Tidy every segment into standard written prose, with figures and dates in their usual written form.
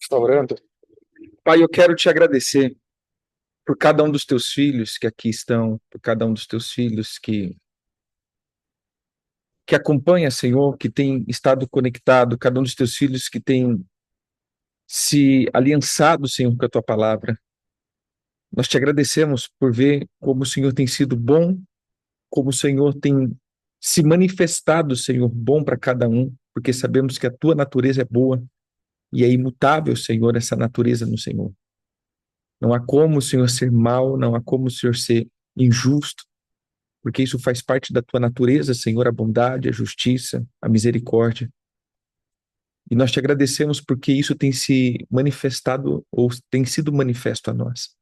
Está orando? Pai, eu quero te agradecer por cada um dos teus filhos que aqui estão, por cada um dos teus filhos que acompanha, Senhor, que tem estado conectado, cada um dos teus filhos que tem se aliançado, Senhor, com a tua palavra. Nós te agradecemos por ver como o Senhor tem sido bom, como o Senhor tem se manifestado, Senhor, bom para cada um, porque sabemos que a tua natureza é boa e é imutável, Senhor, essa natureza no Senhor. Não há como o Senhor ser mau, não há como o Senhor ser injusto, porque isso faz parte da tua natureza, Senhor, a bondade, a justiça, a misericórdia. E nós te agradecemos porque isso tem se manifestado ou tem sido manifesto a nós.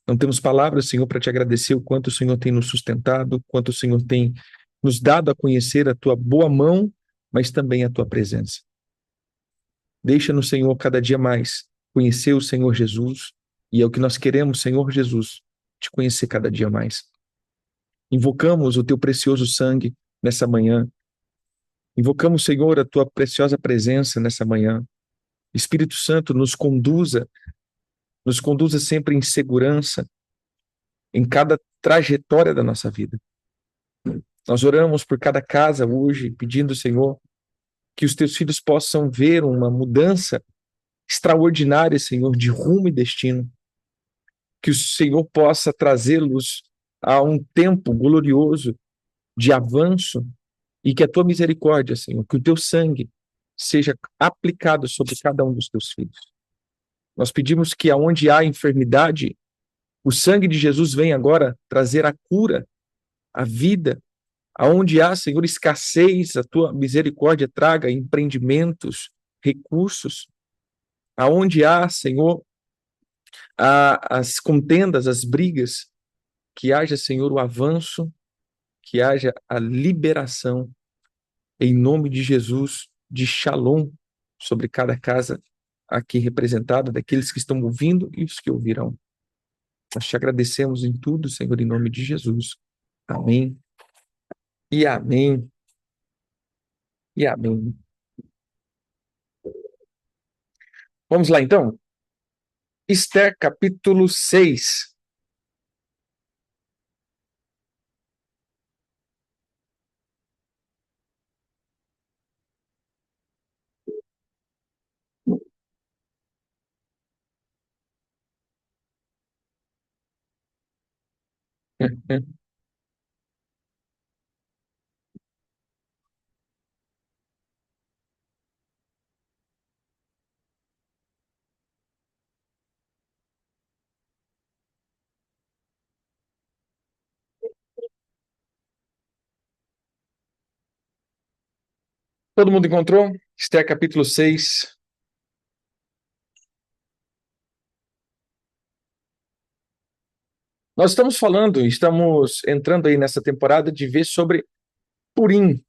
Não temos palavras, Senhor, para te agradecer o quanto o Senhor tem nos sustentado, o quanto o Senhor tem nos dado a conhecer a tua boa mão, mas também a tua presença. Deixa-nos, Senhor, cada dia mais conhecer o Senhor Jesus, e é o que nós queremos, Senhor Jesus, te conhecer cada dia mais. Invocamos o teu precioso sangue nessa manhã. Invocamos, Senhor, a tua preciosa presença nessa manhã. Espírito Santo, nos conduza sempre em segurança em cada trajetória da nossa vida. Nós oramos por cada casa hoje, pedindo, Senhor, que os teus filhos possam ver uma mudança extraordinária, Senhor, de rumo e destino. Que o Senhor possa trazê-los a um tempo glorioso de avanço e que a tua misericórdia, Senhor, que o teu sangue seja aplicado sobre cada um dos teus filhos. Nós pedimos que aonde há enfermidade, o sangue de Jesus venha agora trazer a cura, a vida. Aonde há, Senhor, escassez, a tua misericórdia traga empreendimentos, recursos. Aonde há, Senhor, as contendas, as brigas, que haja, Senhor, o avanço, que haja a liberação, em nome de Jesus, de Shalom sobre cada casa aqui representada, daqueles que estão ouvindo e os que ouvirão. Nós te agradecemos em tudo, Senhor, em nome de Jesus. Amém. E amém. E amém. Vamos lá, então. Esther, capítulo 6. Todo mundo encontrou? Esther, capítulo 6. Nós estamos entrando aí nessa temporada de ver sobre Purim.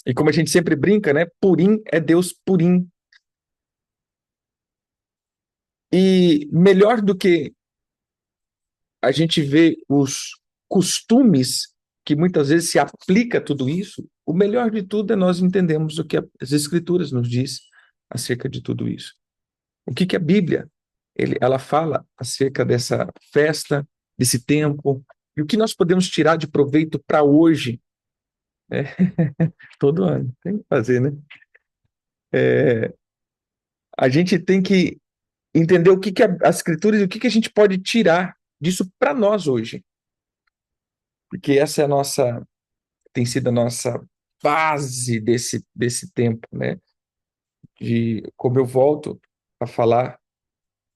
E como a gente sempre brinca, né? Purim é Deus Purim. E melhor do que a gente ver os costumes que muitas vezes se aplica a tudo isso, o melhor de tudo é nós entendemos o que as Escrituras nos diz acerca de tudo isso. O que a Bíblia ela fala acerca dessa festa, desse tempo, e o que nós podemos tirar de proveito para hoje, né? Todo ano, tem que fazer, né? É, a gente tem que entender o que as Escrituras e o que a gente pode tirar disso para nós hoje, porque essa é a nossa, tem sido a nossa base desse tempo, né? De como eu volto a falar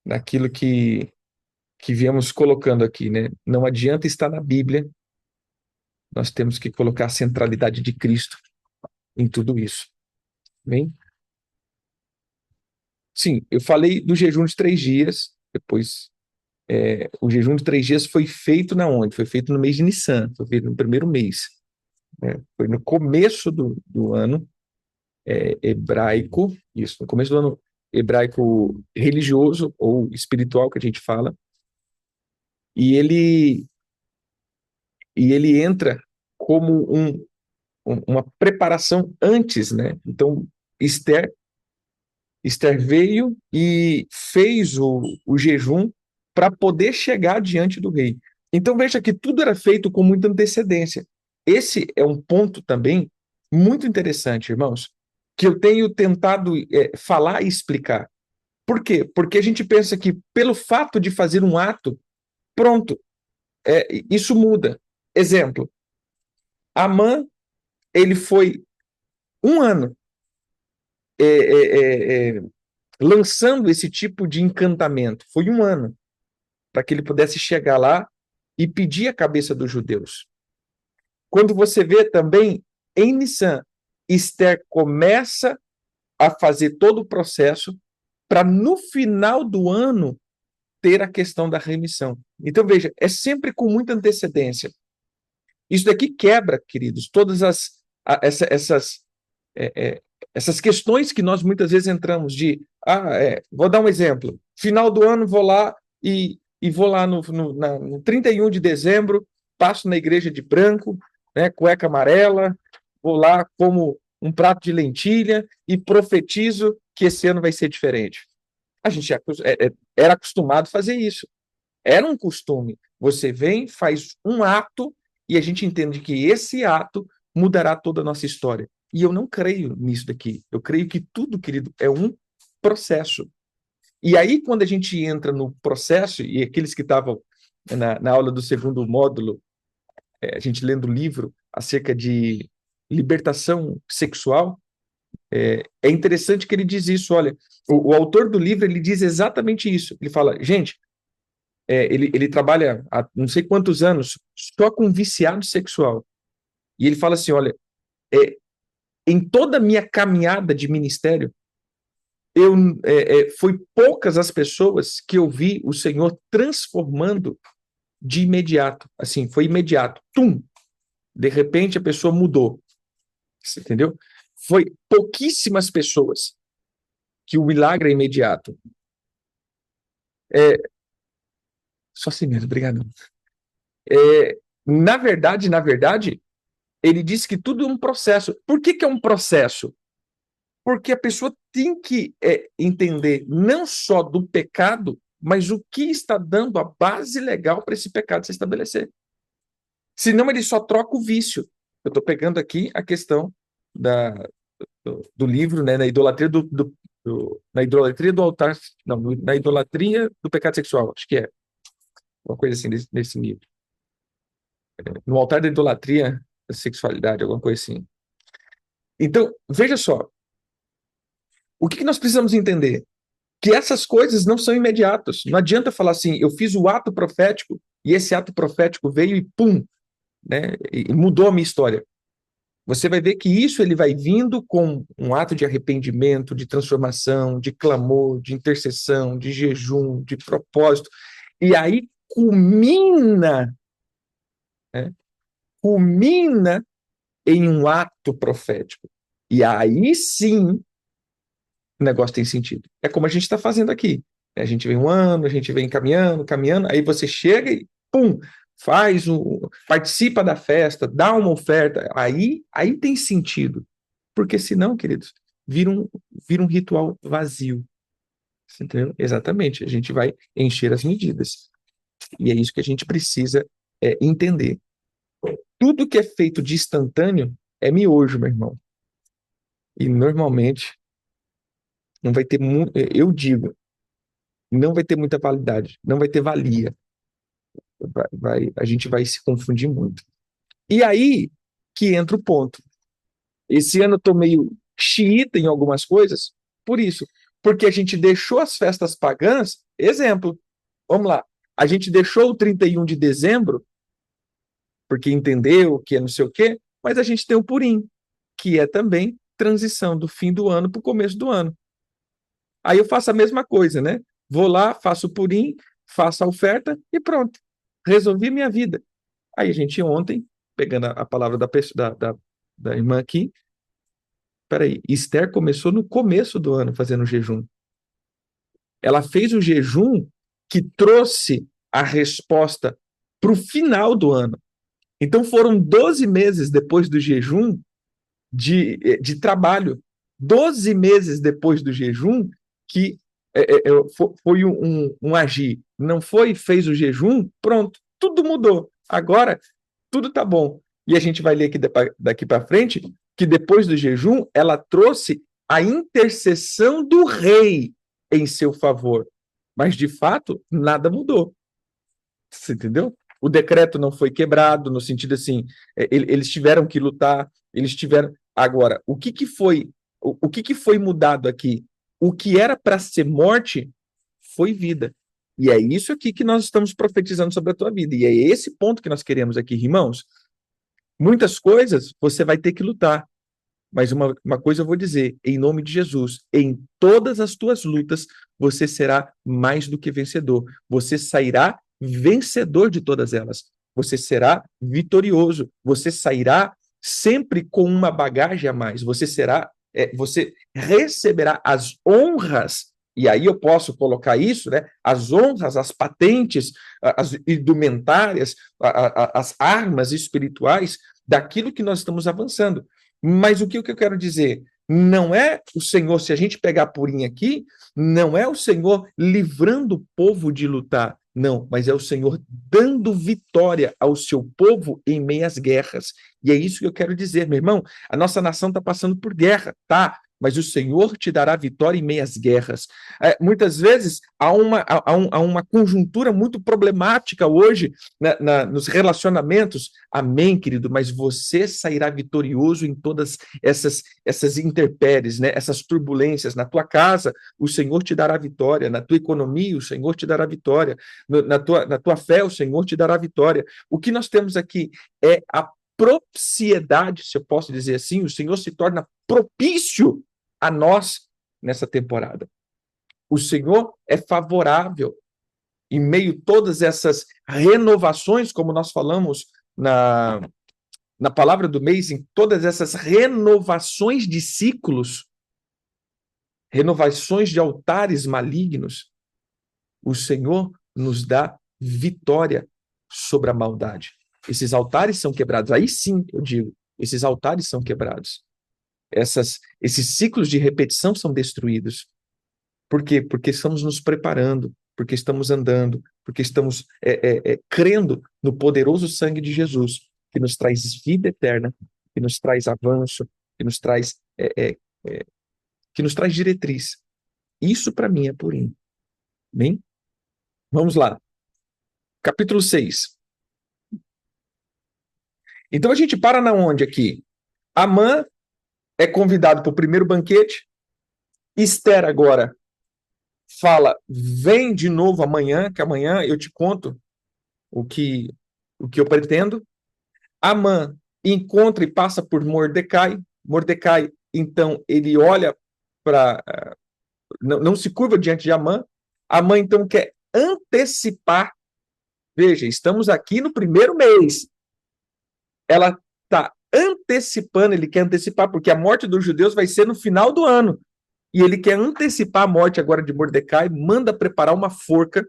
naquilo que viemos colocando aqui, né? Não adianta estar na Bíblia, nós temos que colocar a centralidade de Cristo em tudo isso. Bem? Sim, eu falei do jejum de 3 dias, depois o jejum de 3 dias foi feito na onde? Foi feito no mês de Nissan, foi feito no primeiro mês, né? Foi no começo do ano hebraico, isso, no começo do ano hebraico religioso ou espiritual que a gente fala, e ele entra como uma preparação antes, né? Então, Esther Esther veio e fez o jejum para poder chegar diante do rei. Então veja que tudo era feito com muita antecedência. Esse é um ponto também muito interessante, irmãos, que eu tenho tentado falar e explicar. Por quê? Porque a gente pensa que pelo fato de fazer um ato, pronto, isso muda. Exemplo, Amã, ele foi um ano é, é, é, lançando esse tipo de encantamento. Foi um ano para que ele pudesse chegar lá e pedir a cabeça dos judeus. Quando você vê também em Nissan, Esther começa a fazer todo o processo para no final do ano ter a questão da remissão. Então veja, é sempre com muita antecedência. Isso daqui quebra, queridos, todas é, é, essas questões que nós muitas vezes entramos de, vou dar um exemplo, final do ano vou lá e vou lá no 31 de dezembro, passo na igreja de branco, né, cueca amarela, vou lá como um prato de lentilha e profetizo que esse ano vai ser diferente. A gente era acostumado a fazer isso. Era um costume. Você vem, faz um ato e a gente entende que esse ato mudará toda a nossa história. E eu não creio nisso daqui. Eu creio que tudo, querido, é um processo. E aí, quando a gente entra no processo, e aqueles que estavam na aula do segundo módulo, a gente lendo o livro acerca de libertação sexual, é interessante que ele diz isso. Olha, o autor do livro, ele diz exatamente isso. Ele fala, gente, ele trabalha há não sei quantos anos só com viciado sexual. E ele fala assim, olha, em toda a minha caminhada de ministério, foi poucas as pessoas que eu vi o Senhor transformando de imediato. Assim, foi imediato. Tum! De repente a pessoa mudou. Você entendeu? Foi pouquíssimas pessoas que o milagre é imediato. Só assim mesmo, obrigado. Na verdade, ele disse que tudo é um processo. Por que é um processo? Porque a pessoa tem que entender não só do pecado, mas o que está dando a base legal para esse pecado se estabelecer. Senão ele só troca o vício. Eu estou pegando aqui a questão do livro, né, na idolatria na idolatria do altar, não, na idolatria do pecado sexual, acho que é uma coisa assim nesse livro. No altar da idolatria da sexualidade, alguma coisa assim. Então, veja só, o que nós precisamos entender? Que essas coisas não são imediatas. Não adianta falar assim, eu fiz o ato profético e esse ato profético veio e pum, né, e mudou a minha história. Você vai ver que isso ele vai vindo com um ato de arrependimento, de transformação, de clamor, de intercessão, de jejum, de propósito. E aí né, culmina em um ato profético. E aí sim o negócio tem sentido. É como a gente está fazendo aqui. A gente vem um ano, a gente vem caminhando, caminhando, aí você chega e, pum, participa da festa, dá uma oferta, aí tem sentido. Porque senão, queridos, vira um ritual vazio. Entendeu? Exatamente, a gente vai encher as medidas. E é isso que a gente precisa entender. Tudo que é feito de instantâneo é miojo, meu irmão. E normalmente não vai ter muito, eu digo, não vai ter muita validade, não vai ter valia. A gente vai se confundir muito. E aí que entra o ponto. Esse ano eu tô meio xiita em algumas coisas, por isso. Porque a gente deixou as festas pagãs, exemplo, vamos lá, a gente deixou o 31 de dezembro, porque entendeu que é não sei o quê, mas a gente tem o Purim, que é também transição do fim do ano para o começo do ano. Aí eu faço a mesma coisa, né? Vou lá, faço o Purim, faço a oferta e pronto. Resolvi minha vida. Aí a gente ontem, pegando a palavra da irmã aqui, peraí, Esther começou no começo do ano fazendo jejum. Ela fez o jejum que trouxe a resposta para o final do ano. Então foram 12 meses depois do jejum de trabalho. 12 meses depois do jejum, que foi um agir. Não foi, fez o jejum, pronto, tudo mudou. Agora, tudo tá bom. E a gente vai ler aqui daqui para frente que depois do jejum, ela trouxe a intercessão do rei em seu favor. Mas, de fato, nada mudou. Você entendeu? O decreto não foi quebrado, no sentido assim, eles tiveram que lutar, eles tiveram. Agora, o que foi mudado aqui? O que era para ser morte foi vida. E é isso aqui que nós estamos profetizando sobre a tua vida. E é esse ponto que nós queremos aqui, irmãos. Muitas coisas você vai ter que lutar. Mas uma coisa eu vou dizer, em nome de Jesus, em todas as tuas lutas, você será mais do que vencedor. Você sairá vencedor de todas elas. Você será vitorioso. Você sairá sempre com uma bagagem a mais. Você receberá as honras, e aí eu posso colocar isso, né? As honras, as patentes, as indumentárias, as armas espirituais daquilo que nós estamos avançando. Mas o que eu quero dizer? Não é o Senhor, se a gente pegar a purinha aqui, não é o Senhor livrando o povo de lutar, não, mas é o Senhor dando vitória ao seu povo em meio às guerras. E é isso que eu quero dizer, meu irmão. A nossa nação está passando por guerra, tá? Mas o Senhor te dará vitória em meio às guerras. Muitas vezes há uma conjuntura muito problemática hoje nos relacionamentos. Amém, querido, mas você sairá vitorioso em todas essas intempéries, né? Essas turbulências. Na tua casa, o Senhor te dará vitória. Na tua economia, o Senhor te dará vitória. Na tua fé, o Senhor te dará vitória. O que nós temos aqui é a propiciedade, se eu posso dizer assim, o Senhor se torna propício a nós nessa temporada. O Senhor é favorável em meio a todas essas renovações, como nós falamos na palavra do mês, em todas essas renovações de ciclos, renovações de altares malignos, o Senhor nos dá vitória sobre a maldade. Esses altares são quebrados. Aí sim, eu digo, esses altares são quebrados. Esses ciclos de repetição são destruídos. Por quê? Porque estamos nos preparando, porque estamos andando, porque estamos crendo no poderoso sangue de Jesus, que nos traz vida eterna, que nos traz avanço, que nos traz diretriz. Isso para mim é purinho. Bem? Vamos lá. Capítulo 6. Então a gente para na onde aqui? Amã é convidado para o primeiro banquete. Esther agora fala, vem de novo amanhã, que amanhã eu te conto o que eu pretendo. Amã encontra e passa por Mordecai. Mordecai, então, ele olha para... não se curva diante de Amã. Amã, então, quer antecipar. Veja, estamos aqui no primeiro mês. Ela está antecipando, ele quer antecipar, porque a morte dos judeus vai ser no final do ano. E ele quer antecipar a morte agora de Mordecai, manda preparar uma forca,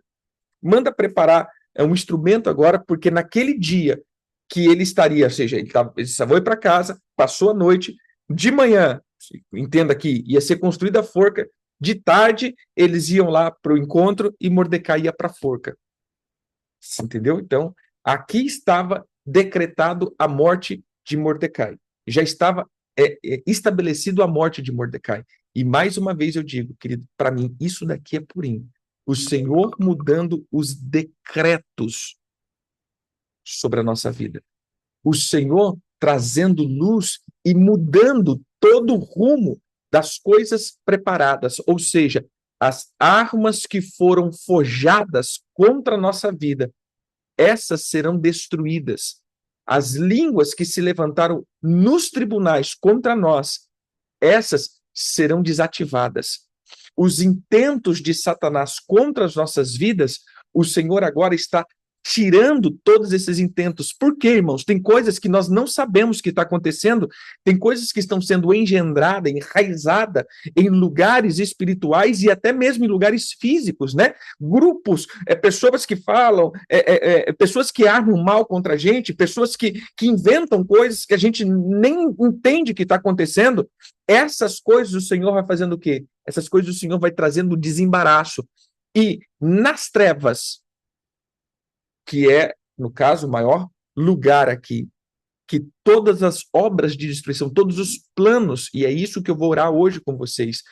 manda preparar um instrumento agora, porque naquele dia que ele estaria, ou seja, ele só foi para casa, passou a noite, de manhã, entenda que ia ser construída a forca, de tarde eles iam lá para o encontro e Mordecai ia para a forca. Você entendeu? Então, aqui estava decretado a morte de Mordecai. Já estava estabelecido a morte de Mordecai. E mais uma vez eu digo, querido, para mim, isso daqui é purinho. O Senhor mudando os decretos sobre a nossa vida. O Senhor trazendo luz e mudando todo o rumo das coisas preparadas. Ou seja, as armas que foram forjadas contra a nossa vida, essas serão destruídas. As línguas que se levantaram nos tribunais contra nós, essas serão desativadas. Os intentos de Satanás contra as nossas vidas, o Senhor agora está tirando todos esses intentos. Por quê, irmãos? Tem coisas que nós não sabemos que está acontecendo, tem coisas que estão sendo engendradas, enraizadas em lugares espirituais e até mesmo em lugares físicos, né? Grupos, pessoas que falam, pessoas que armam mal contra a gente, pessoas que inventam coisas que a gente nem entende que está acontecendo. Essas coisas o Senhor vai fazendo o quê? Essas coisas o Senhor vai trazendo desembaraço. E nas trevas, que é, no caso, o maior lugar aqui, que todas as obras de destruição, todos os planos, e é isso que eu vou orar hoje com vocês,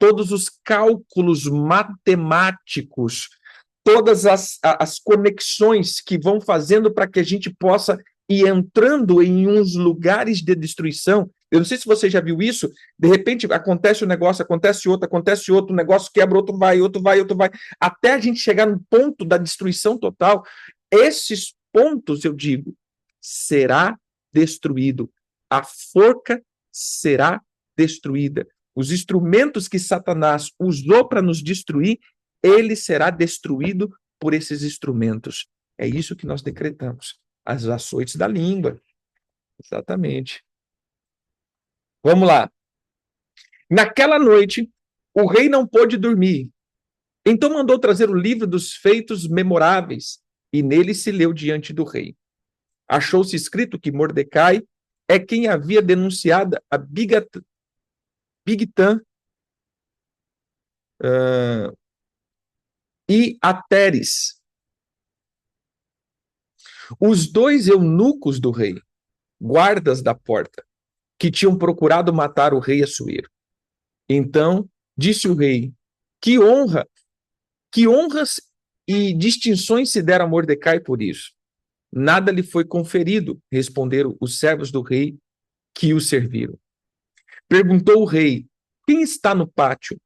todos os cálculos matemáticos, todas as conexões que vão fazendo para que a gente possa ir entrando em uns lugares de destruição. Eu não sei se você já viu isso, de repente acontece um negócio, acontece outro, um negócio quebra, outro vai, até a gente chegar no ponto da destruição total. Esses pontos, eu digo, será destruído. A forca será destruída. Os instrumentos que Satanás usou para nos destruir, ele será destruído por esses instrumentos. É isso que nós decretamos. As açoites da língua. Exatamente. Vamos lá. Naquela noite, o rei não pôde dormir. Então mandou trazer o livro dos feitos memoráveis, e nele se leu diante do rei. Achou-se escrito que Mordecai é quem havia denunciado a Bigtan e a Teres, os dois eunucos do rei, guardas da porta, que tinham procurado matar o rei Assuero. Então disse o rei: que honras e distinções se deram a Mordecai por isso? Nada lhe foi conferido, responderam os servos do rei que o serviram. Perguntou o rei: quem está no pátio?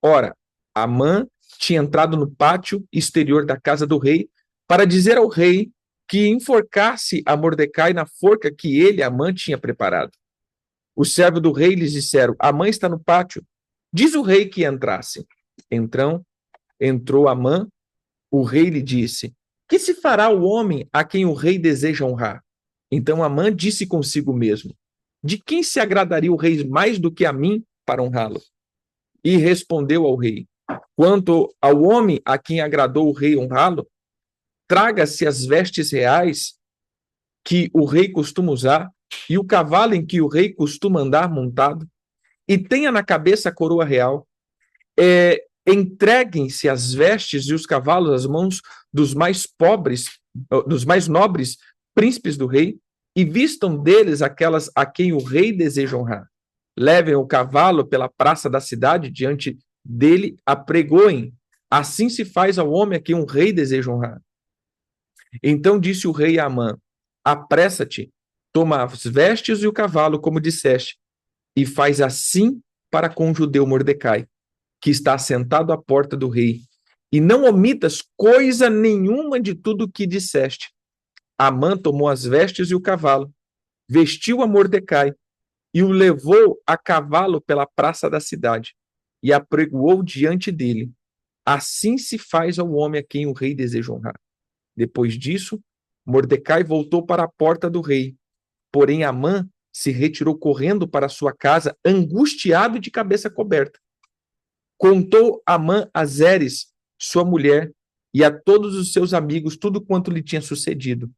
Ora, Amã tinha entrado no pátio exterior da casa do rei para dizer ao rei que enforcasse a Mordecai na forca que ele, Amã, tinha preparado. O servo do rei lhes disseram: Amã está no pátio. Diz o rei que entrasse. Então entrou Amã. O rei lhe disse: que se fará o homem a quem o rei deseja honrar? Então Amã disse consigo mesmo: de quem se agradaria o rei mais do que a mim para honrá-lo? E respondeu ao rei: quanto ao homem a quem agradou o rei honrá-lo, traga-se as vestes reais que o rei costuma usar e o cavalo em que o rei costuma andar montado, e tenha na cabeça a coroa real. Entreguem-se as vestes e os cavalos às mãos dos mais pobres, dos mais nobres príncipes do rei, e vistam deles aquelas a quem o rei deseja honrar. Levem o cavalo pela praça da cidade diante dele, apregoem. Assim se faz ao homem a quem um rei deseja honrar. Então disse o rei a Amã: apressa-te, toma as vestes e o cavalo, como disseste, e faz assim para com o judeu Mordecai, que está sentado à porta do rei, e não omitas coisa nenhuma de tudo o que disseste. Amã tomou as vestes e o cavalo, vestiu a Mordecai e o levou a cavalo pela praça da cidade e apregoou diante dele. Assim se faz ao homem a quem o rei deseja honrar. Depois disso, Mordecai voltou para a porta do rei, porém Amã se retirou correndo para sua casa, angustiado e de cabeça coberta. Contou Amã a Zeres, sua mulher, e a todos os seus amigos tudo quanto lhe tinha sucedido.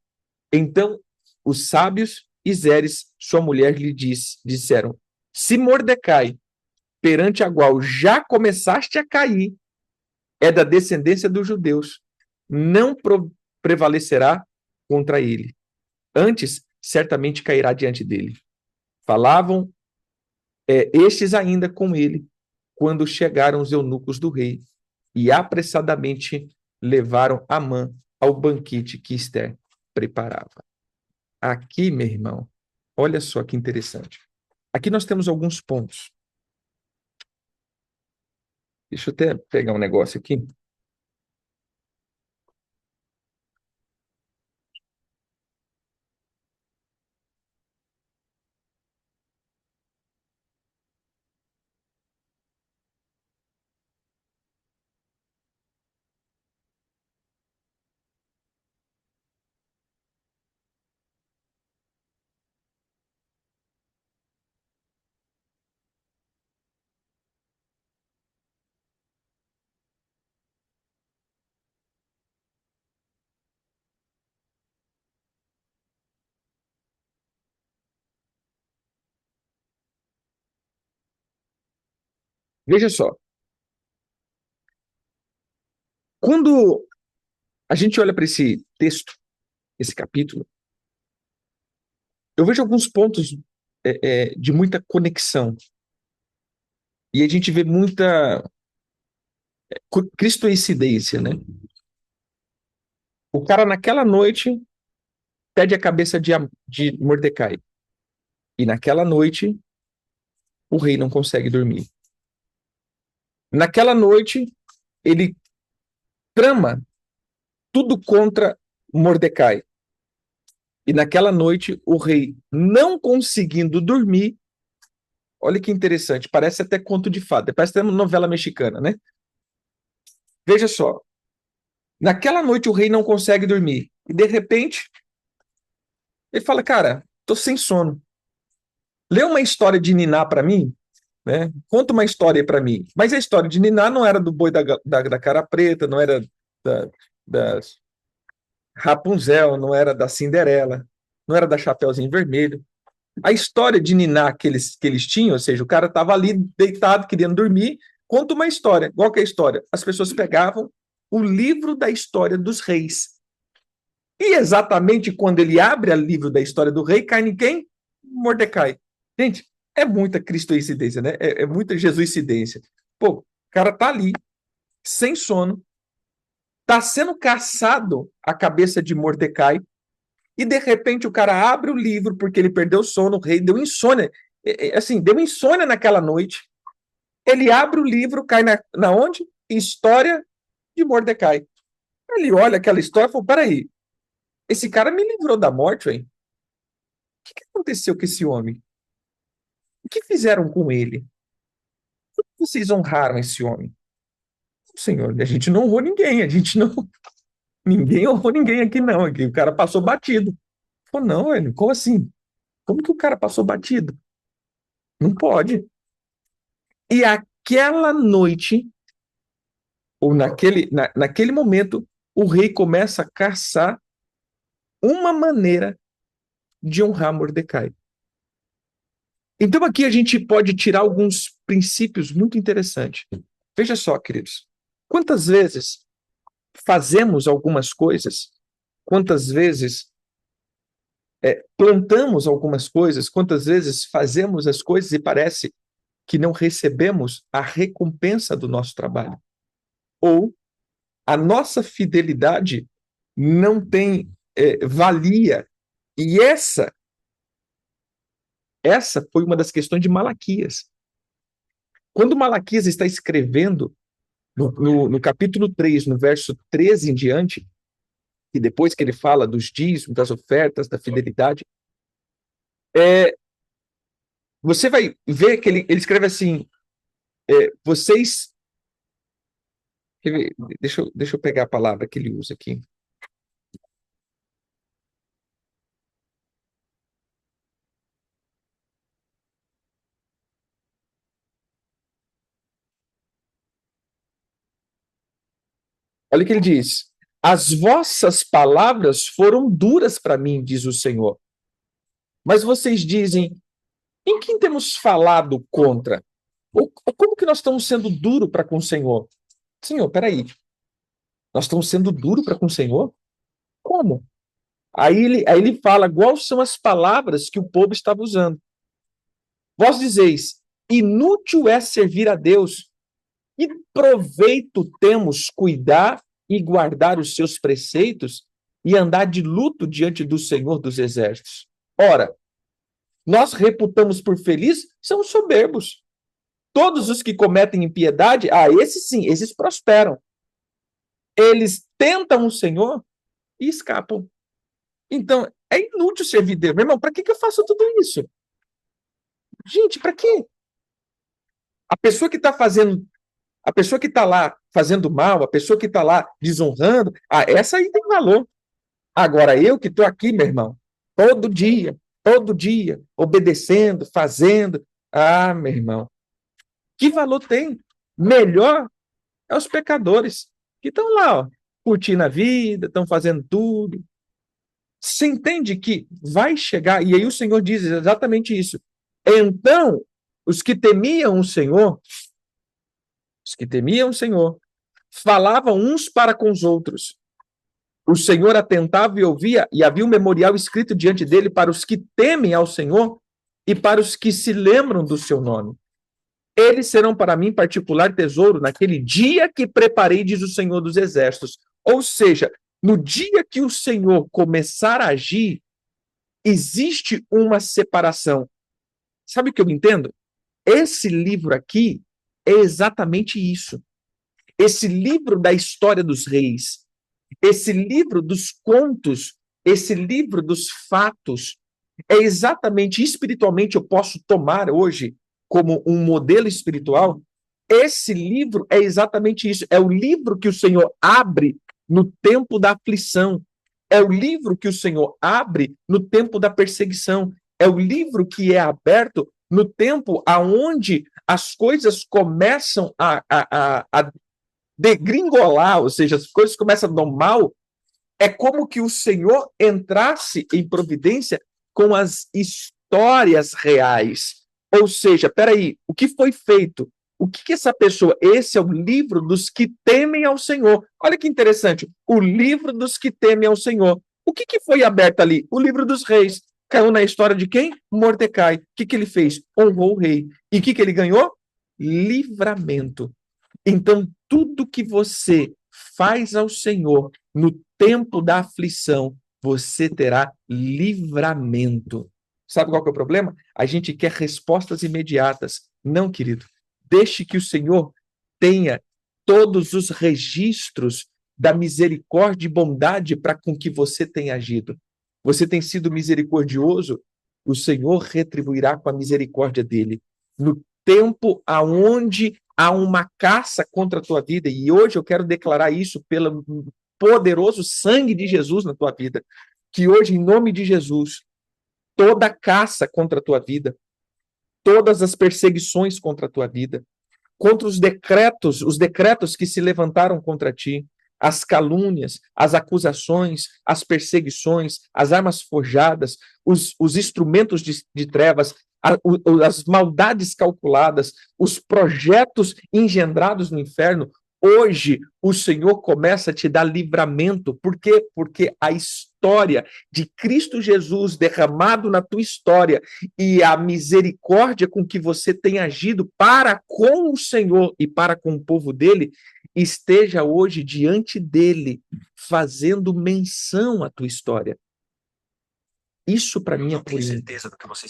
Então os sábios e Zeres, sua mulher, lhe disseram: se Mordecai, perante a qual já começaste a cair, é da descendência dos judeus, não prevalecerá contra ele. Antes, certamente cairá diante dele. Falavam estes ainda com ele, quando chegaram os eunucos do rei, e apressadamente levaram Amã ao banquete que Ester preparava. Aqui, meu irmão, olha só que interessante. Aqui nós temos alguns pontos. Deixa eu até pegar um negócio aqui. Veja só, quando a gente olha para esse texto, esse capítulo, eu vejo alguns pontos de muita conexão. E a gente vê muita cristoincidência, né? O cara, naquela noite, pede a cabeça de Mordecai. E naquela noite, o rei não consegue dormir. Naquela noite, ele trama tudo contra Mordecai. E naquela noite, o rei, não conseguindo dormir, olha que interessante, parece até conto de fada, parece até uma novela mexicana, né? Veja só, naquela noite o rei não consegue dormir. E de repente, ele fala, cara, tô sem sono. Lê uma história de Niná para mim, né? Conta uma história para mim. Mas a história de Niná não era do boi da cara preta, não era da Rapunzel, não era da Cinderela, não era da Chapeuzinho Vermelho. A história de Niná que eles tinham, ou seja, o cara estava ali deitado, querendo dormir, conta uma história. Qual que é a história? As pessoas pegavam o livro da história dos reis. E exatamente quando ele abre o livro da história do rei, cai em quem? Mordecai. Gente, é muita cristoincidência, né? É muita jesuicidência. Pô, o cara tá ali, sem sono, tá sendo caçado a cabeça de Mordecai, e de repente o cara abre o livro porque ele perdeu o sono, o rei deu insônia. Assim, deu insônia naquela noite. Ele abre o livro, cai na onde? História de Mordecai. Ele olha aquela história e fala: peraí, esse cara me livrou da morte, hein? O que aconteceu com esse homem? O que fizeram com ele? Vocês honraram esse homem? Senhor, a gente não honrou ninguém, a gente não. Ninguém honrou ninguém aqui, não. Aqui, o cara passou batido. Falou, não, velho, como assim? Como que o cara passou batido? Não pode. E aquela noite, ou naquele momento, o rei começa a caçar uma maneira de honrar Mordecai. Então aqui a gente pode tirar alguns princípios muito interessantes. Veja só, queridos, quantas vezes fazemos algumas coisas, quantas vezes plantamos algumas coisas, quantas vezes fazemos as coisas e parece que não recebemos a recompensa do nosso trabalho. Ou a nossa fidelidade não tem valia. E essa foi uma das questões de Malaquias. Quando Malaquias está escrevendo no capítulo 3, no verso 13 em diante, e depois que ele fala dos dízimos, das ofertas, da fidelidade, você vai ver que ele escreve assim, vocês... Deixa eu pegar a palavra que ele usa aqui. Olha o que ele diz. As vossas palavras foram duras para mim, diz o Senhor. Mas vocês dizem, em quem temos falado contra? Ou como que nós estamos sendo duro para com o Senhor? Senhor, peraí. Nós estamos sendo duro para com o Senhor? Como? Aí ele fala quais são as palavras que o povo estava usando. Vós dizeis, inútil é servir a Deus, que proveito temos cuidar e guardar os seus preceitos e andar de luto diante do Senhor dos Exércitos. Ora, nós reputamos por feliz são os soberbos. Todos os que cometem impiedade, esses sim, esses prosperam. Eles tentam o Senhor e escapam. Então, é inútil servir Deus. Meu irmão, para que eu faço tudo isso? Gente, para quê? A pessoa que está fazendo, a pessoa que está lá fazendo mal, a pessoa que está lá desonrando, essa aí tem valor. Agora, eu que estou aqui, meu irmão, todo dia, obedecendo, fazendo, meu irmão, que valor tem? Melhor é os pecadores que estão lá, ó, curtindo a vida, estão fazendo tudo. Você entende que vai chegar, e aí o Senhor diz exatamente isso. Então, os que temiam o Senhor Os que temiam o Senhor falavam uns para com os outros. O Senhor atentava e ouvia, e havia um memorial escrito diante dele para os que temem ao Senhor e para os que se lembram do seu nome. Eles serão para mim particular tesouro naquele dia que preparei, diz o Senhor dos Exércitos. Ou seja, no dia que o Senhor começar a agir, existe uma separação. Sabe o que eu entendo? Esse livro aqui é exatamente isso. Esse livro da história dos reis, esse livro dos contos, esse livro dos fatos, é exatamente, espiritualmente, eu posso tomar hoje como um modelo espiritual. Esse livro é exatamente isso. É o livro que o Senhor abre no tempo da aflição. É o livro que o Senhor abre no tempo da perseguição. É o livro que é aberto no tempo aonde as coisas começam a degringolar, ou seja, as coisas começam a dar mal. É como que o Senhor entrasse em providência com as histórias reais. Ou seja, peraí, o que foi feito? O que essa pessoa... Esse é o livro dos que temem ao Senhor. Olha que interessante, o livro dos que temem ao Senhor. O que foi aberto ali? O livro dos reis. Caiu na história de quem? Mordecai. O que ele fez? Honrou o rei. E o que ele ganhou? Livramento. Então, tudo que você faz ao Senhor no tempo da aflição, você terá livramento. Sabe qual que é o problema? A gente quer respostas imediatas. Não, querido. Deixe que o Senhor tenha todos os registros da misericórdia e bondade para com que você tenha agido. Você tem sido misericordioso, o Senhor retribuirá com a misericórdia dele. No tempo aonde há uma caça contra a tua vida, e hoje eu quero declarar isso pelo poderoso sangue de Jesus na tua vida, que hoje, em nome de Jesus, toda caça contra a tua vida, todas as perseguições contra a tua vida, contra os decretos que se levantaram contra ti, as calúnias, as acusações, as perseguições, as armas forjadas, os instrumentos de trevas, as maldades calculadas, os projetos engendrados no inferno. Hoje, o Senhor começa a te dar livramento. Por quê? Porque a história de Cristo Jesus derramado na tua história e a misericórdia com que você tem agido para com o Senhor e para com o povo dele, esteja hoje diante dele, fazendo menção à tua história. Isso para mim é Purim.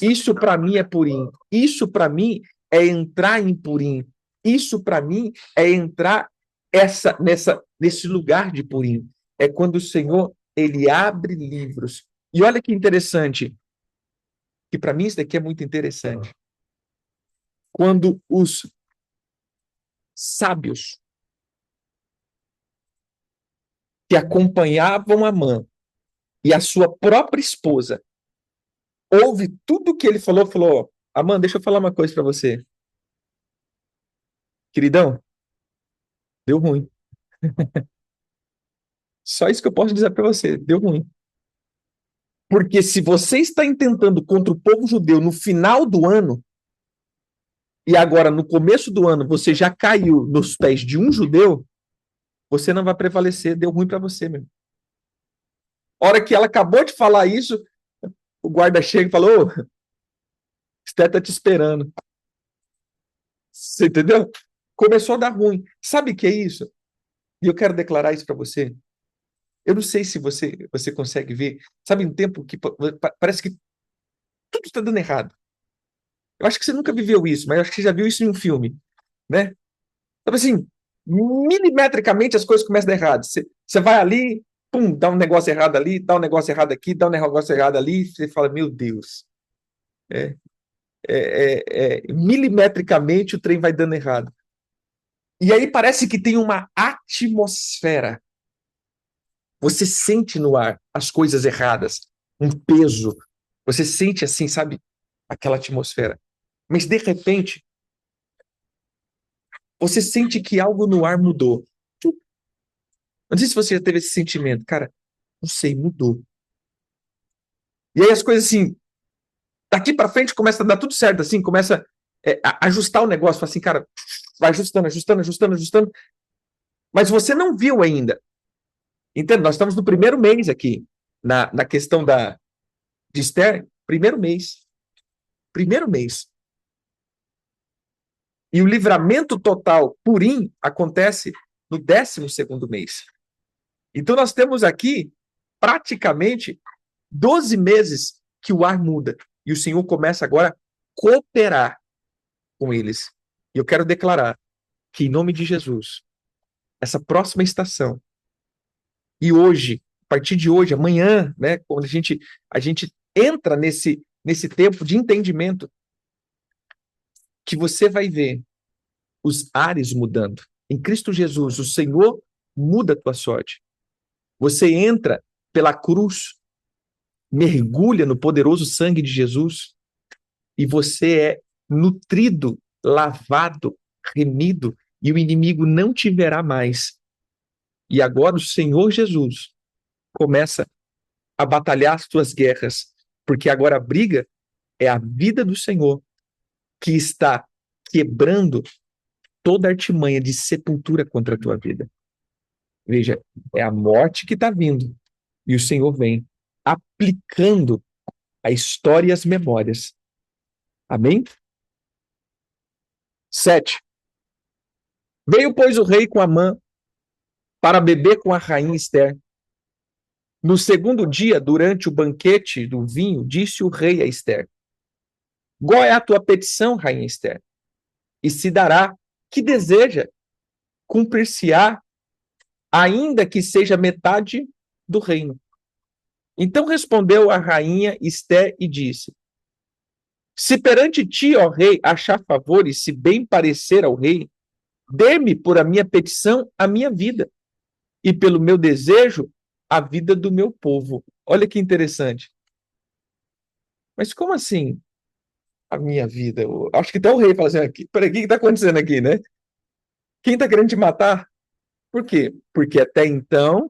Isso para mim é Purim. Isso para mim é entrar em Purim. Isso para mim é entrar nesse lugar de Purim. É quando o Senhor ele abre livros. E olha que interessante, que para mim isso daqui é muito interessante. Quando os sábios que acompanhavam Amã e a sua própria esposa ouve tudo que ele falou, Amã, deixa eu falar uma coisa para você. Queridão, deu ruim. Só isso que eu posso dizer para você, deu ruim. Porque se você está intentando contra o povo judeu no final do ano, e agora no começo do ano você já caiu nos pés de um judeu, você não vai prevalecer, deu ruim para você mesmo. A hora que ela acabou de falar isso, o guarda chega e falou, Esther tá te esperando. Você entendeu? Começou a dar ruim. Sabe o que é isso? E eu quero declarar isso para você. Eu não sei se você consegue ver. Sabe, um tempo que parece que tudo está dando errado. Eu acho que você nunca viveu isso, mas eu acho que você já viu isso em um filme, né? Sabe assim, milimetricamente as coisas começam a dar errado. Você vai ali, pum, dá um negócio errado ali, dá um negócio errado aqui, dá um negócio errado ali, você fala, meu Deus. Milimetricamente o trem vai dando errado. E aí parece que tem uma atmosfera. Você sente no ar as coisas erradas, um peso. Você sente assim, sabe, aquela atmosfera. Mas de repente, você sente que algo no ar mudou. Não sei se você já teve esse sentimento. Cara, não sei, mudou. E aí as coisas assim, daqui para frente começa a dar tudo certo, assim, começa a ajustar o negócio, fala assim, cara, vai ajustando, ajustando, ajustando, ajustando. Mas você não viu ainda. Entende? Nós estamos no primeiro mês aqui, na questão de Esther, primeiro mês. Primeiro mês. E o livramento total, Purim, acontece no 12º mês. Então nós temos aqui, praticamente, 12 meses que o ar muda. E o Senhor começa agora a cooperar com eles. E eu quero declarar que, em nome de Jesus, essa próxima estação, e hoje, a partir de hoje, amanhã, né, quando a gente entra nesse tempo de entendimento, que você vai ver os ares mudando. Em Cristo Jesus, o Senhor muda a tua sorte. Você entra pela cruz, mergulha no poderoso sangue de Jesus e você é nutrido, lavado, remido, e o inimigo não te verá mais. E agora o Senhor Jesus começa a batalhar as tuas guerras, porque agora a briga é a vida do Senhor que está quebrando toda artimanha de sepultura contra a tua vida. Veja, é a morte que está vindo e o Senhor vem aplicando a história e as memórias. Amém? 7. Veio, pois, o rei com Amã para beber com a rainha Esther. No segundo dia, durante o banquete do vinho, disse o rei a Esther: qual é a tua petição, rainha Esther? E se dará, que deseja, cumprir-se-á, ainda que seja metade do reino. Então respondeu a rainha Esther e disse: se perante ti, ó rei, achar favor e se bem parecer ao rei, dê-me por a minha petição a minha vida, e pelo meu desejo a vida do meu povo. Olha que interessante. Mas como assim a minha vida? Eu acho que até o rei fala assim, peraí, o que está acontecendo aqui, né? Quem está querendo te matar? Por quê? Porque até então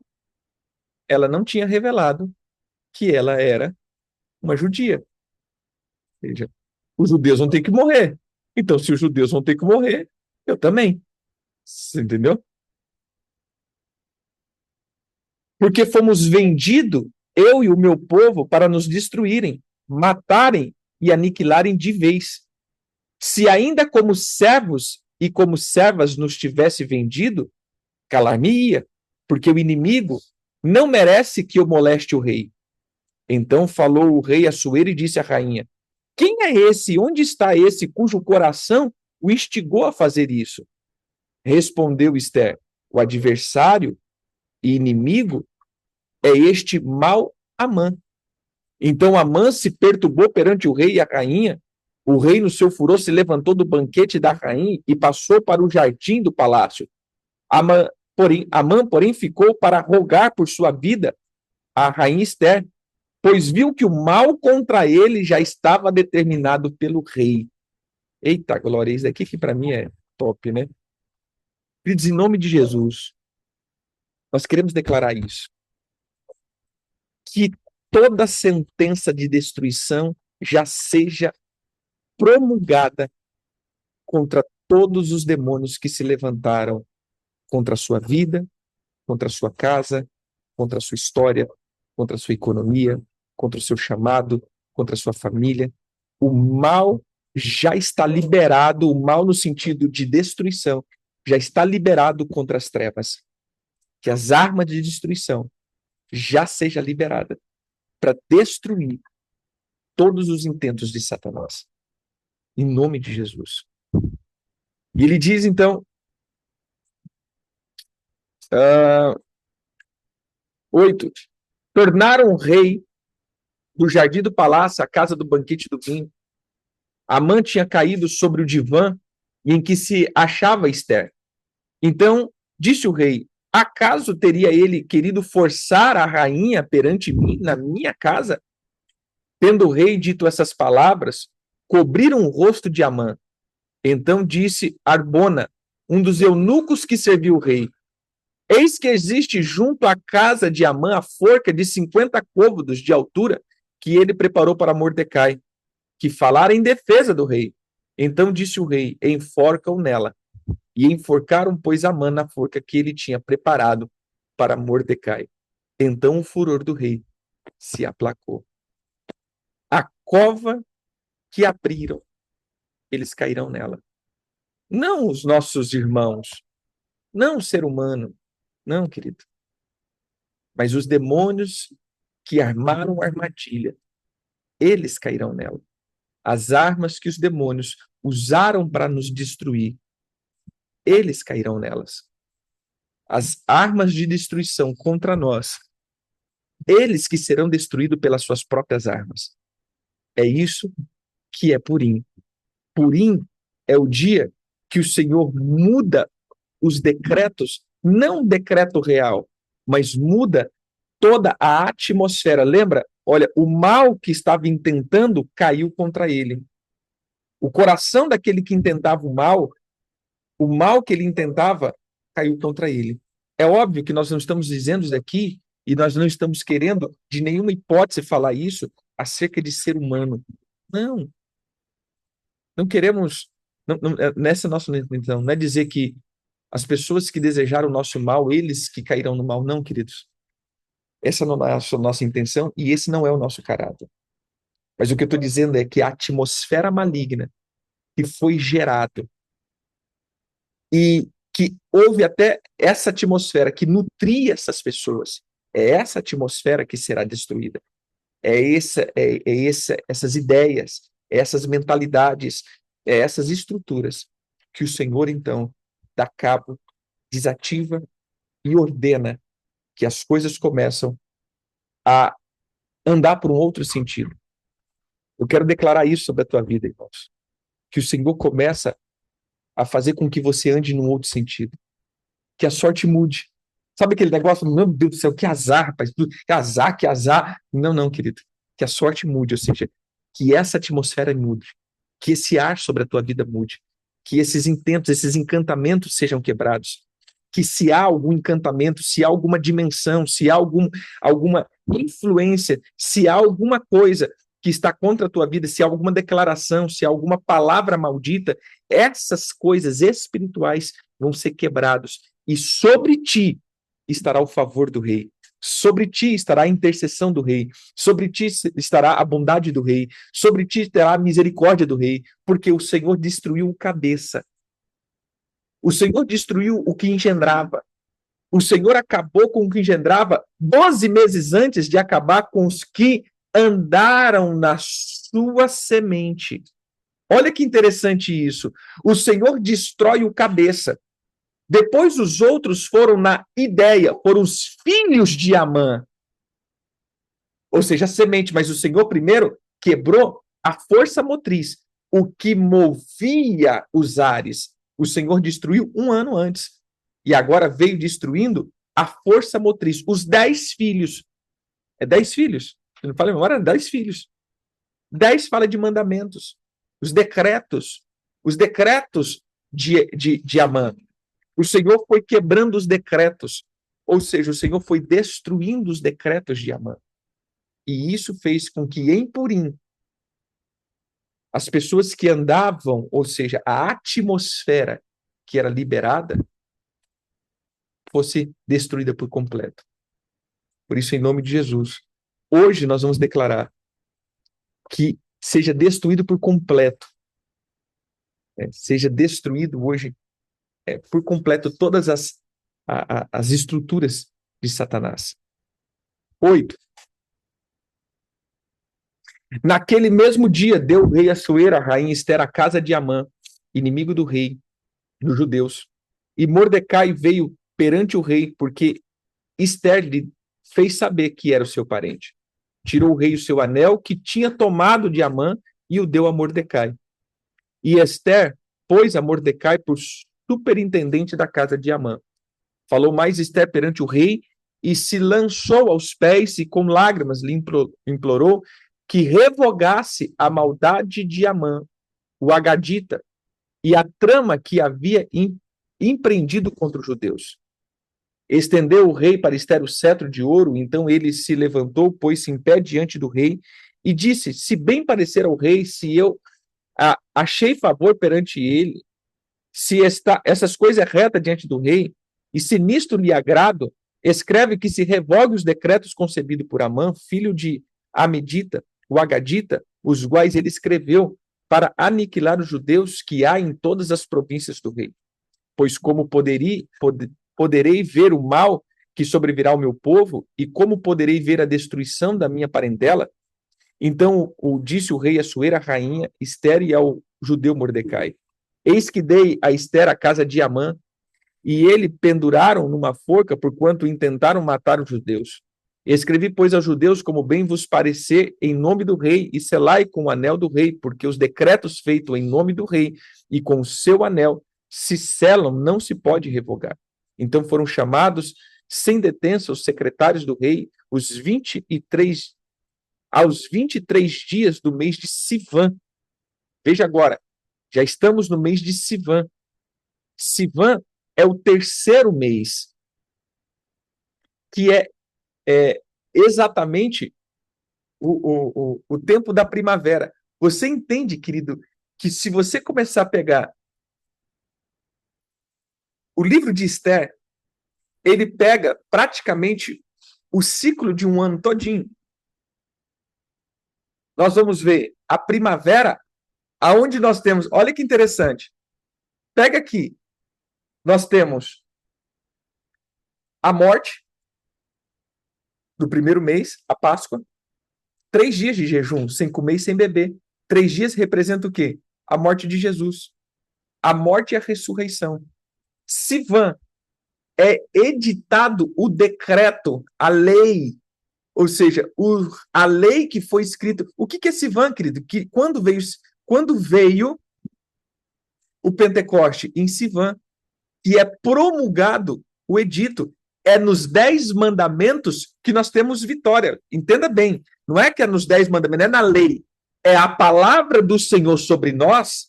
ela não tinha revelado que ela era uma judia. Ou seja, os judeus vão ter que morrer. Então, se os judeus vão ter que morrer, eu também. Você entendeu? Porque fomos vendidos, eu e o meu povo, para nos destruírem, matarem e aniquilarem de vez. Se ainda como servos e como servas nos tivesse vendido, calar-me-ia, porque o inimigo não merece que eu moleste o rei. Então falou o rei Assuero e disse à rainha: quem é esse? Onde está esse cujo coração o instigou a fazer isso? Respondeu Esther: o adversário e inimigo é este mau Amã. Então Amã se perturbou perante o rei e a rainha. O rei, no seu furor, se levantou do banquete da rainha e passou para o jardim do palácio. Amã, porém, ficou para rogar por sua vida a rainha Esther, pois viu que o mal contra ele já estava determinado pelo rei. Eita, glória, isso daqui que para mim é top, né? Queridos, em nome de Jesus, nós queremos declarar isso. Que toda sentença de destruição já seja promulgada contra todos os demônios que se levantaram contra a sua vida, contra a sua casa, contra a sua história, contra a sua economia, contra o seu chamado, contra a sua família. O mal já está liberado, o mal no sentido de destruição, já está liberado contra as trevas. Que as armas de destruição já seja liberada para destruir todos os intentos de Satanás. Em nome de Jesus. E ele diz, então, 8. Tornaram o rei do jardim do palácio à casa do banquete do vinho. Amã tinha caído sobre o divã em que se achava Esther. Então disse o rei: acaso teria ele querido forçar a rainha perante mim na minha casa? Tendo o rei dito essas palavras, cobriram o rosto de Amã. Então disse Arbona, um dos eunucos que serviu o rei: eis que existe junto à casa de Amã a forca de 50 côvados de altura que ele preparou para Mordecai, que falara em defesa do rei. Então disse o rei: enforca-o nela. e enforcaram, pois, Amã na forca que ele tinha preparado para Mordecai. Então o furor do rei se aplacou. A cova que abriram, eles cairão nela. Não os nossos irmãos, não o ser humano, não, querido. Mas os demônios que armaram a armadilha, eles cairão nela. As armas que os demônios usaram para nos destruir, eles cairão nelas. As armas de destruição contra nós, eles que serão destruídos pelas suas próprias armas. É isso que é Purim. Purim é o dia que o Senhor muda os decretos, não o decreto real, mas muda toda a atmosfera. Lembra? Olha, o mal que estava intentando caiu contra ele. O coração daquele que intentava o mal que ele intentava, caiu contra ele. É óbvio que nós não estamos dizendo isso aqui e nós não estamos querendo, de nenhuma hipótese, falar isso acerca de ser humano. Não. Não queremos. Nessa nossa intenção, não é dizer que as pessoas que desejaram o nosso mal, eles que cairão no mal. Não, queridos. Essa não é a nossa intenção e esse não é o nosso caráter. Mas o que eu estou dizendo é que a atmosfera maligna que foi gerada e que houve até essa atmosfera que nutria essas pessoas, é essa atmosfera que será destruída. Essas ideias, essas mentalidades, essas estruturas que o Senhor, então, dá cabo, desativa e ordena que as coisas começam a andar por um outro sentido. Eu quero declarar isso sobre a tua vida, irmãos. Que o Senhor começa a fazer com que você ande num outro sentido. Que a sorte mude. Sabe aquele negócio, meu Deus do céu, que azar, rapaz, que azar, que azar. Não, não, querido. Que a sorte mude, ou seja, que essa atmosfera mude. Que esse ar sobre a tua vida mude. Que esses intentos, esses encantamentos sejam quebrados. Que se há algum encantamento, se há alguma dimensão, se há alguma influência, se há alguma coisa que está contra a tua vida, se há alguma declaração, se há alguma palavra maldita, essas coisas espirituais vão ser quebrados. E sobre ti estará o favor do rei. Sobre ti estará a intercessão do rei. Sobre ti estará a bondade do rei. Sobre ti estará a misericórdia do rei. Porque o Senhor destruiu o cabeça. O Senhor destruiu o que engendrava. O Senhor acabou com o que engendrava 12 meses antes de acabar com os que andaram na sua semente. Olha que interessante isso. O Senhor destrói o cabeça. Depois os outros foram na ideia, foram os filhos de Amã. Ou seja, a semente, mas o Senhor primeiro quebrou a força motriz, o que movia os ares. O Senhor destruiu um ano antes. E agora veio destruindo a força motriz, os 10 filhos. É 10 filhos. Eu não falei memória, 10 filhos. 10 fala de mandamentos. Os decretos de Amã. O Senhor foi quebrando os decretos, ou seja, o Senhor foi destruindo os decretos de Amã. E isso fez com que em Purim, as pessoas que andavam, ou seja, a atmosfera que era liberada, fosse destruída por completo. Por isso, em nome de Jesus, hoje nós vamos declarar que seja destruído por completo. Seja destruído hoje por completo todas as estruturas de Satanás. 8. Naquele mesmo dia, deu o rei Assuero, a rainha Esther, a casa de Amã, inimigo do rei, dos judeus. E Mordecai veio perante o rei, porque Esther lhe fez saber que era o seu parente. Tirou o rei o seu anel, que tinha tomado de Amã, e o deu a Mordecai. E Esther pôs a Mordecai por superintendente da casa de Amã. Falou mais Esther perante o rei, e se lançou aos pés, e com lágrimas lhe implorou que revogasse a maldade de Amã, o Agadita, e a trama que havia empreendido contra os judeus. Estendeu o rei para Esther o cetro de ouro, então ele se levantou, pôs-se em pé diante do rei, e disse, se bem parecer ao rei, se eu achei favor perante ele, se essas coisas é reta diante do rei, e se nisto lhe agrado, escreve que se revogue os decretos concebidos por Amã, filho de Amedita, o Agadita, os quais ele escreveu para aniquilar os judeus que há em todas as províncias do rei. Pois como poderei ver o mal que sobrevirá ao meu povo, e como poderei ver a destruição da minha parentela? Então disse o rei Assuero à rainha Ester e ao judeu Mordecai: Eis que dei a Ester a casa de Amã, e ele penduraram numa forca, porquanto intentaram matar os judeus. Escrevi, pois, aos judeus como bem vos parecer, em nome do rei, e selai com o anel do rei, porque os decretos feitos em nome do rei e com o seu anel se selam, não se pode revogar. Então foram chamados sem detença os secretários do rei, aos 23 dias do mês de Sivan. Veja agora, já estamos no mês de Sivan. Sivan é o terceiro mês, que é exatamente o tempo da primavera. Você entende, querido, que se você começar a pegar o livro de Ester, ele pega praticamente o ciclo de um ano todinho. Nós vamos ver a primavera, aonde nós temos, olha que interessante, pega aqui, nós temos a morte do primeiro mês, a Páscoa, 3 dias de jejum, sem comer e sem beber. 3 dias representa o quê? A morte de Jesus. A morte e a ressurreição. Sivan é editado o decreto, a lei, ou seja, a lei que foi escrita. O que é Sivan, querido? Que quando veio o Pentecoste em Sivan, que é promulgado o edito, é nos 10 mandamentos que nós temos vitória. Entenda bem, não é que é nos 10 mandamentos, não é na lei. É a palavra do Senhor sobre nós,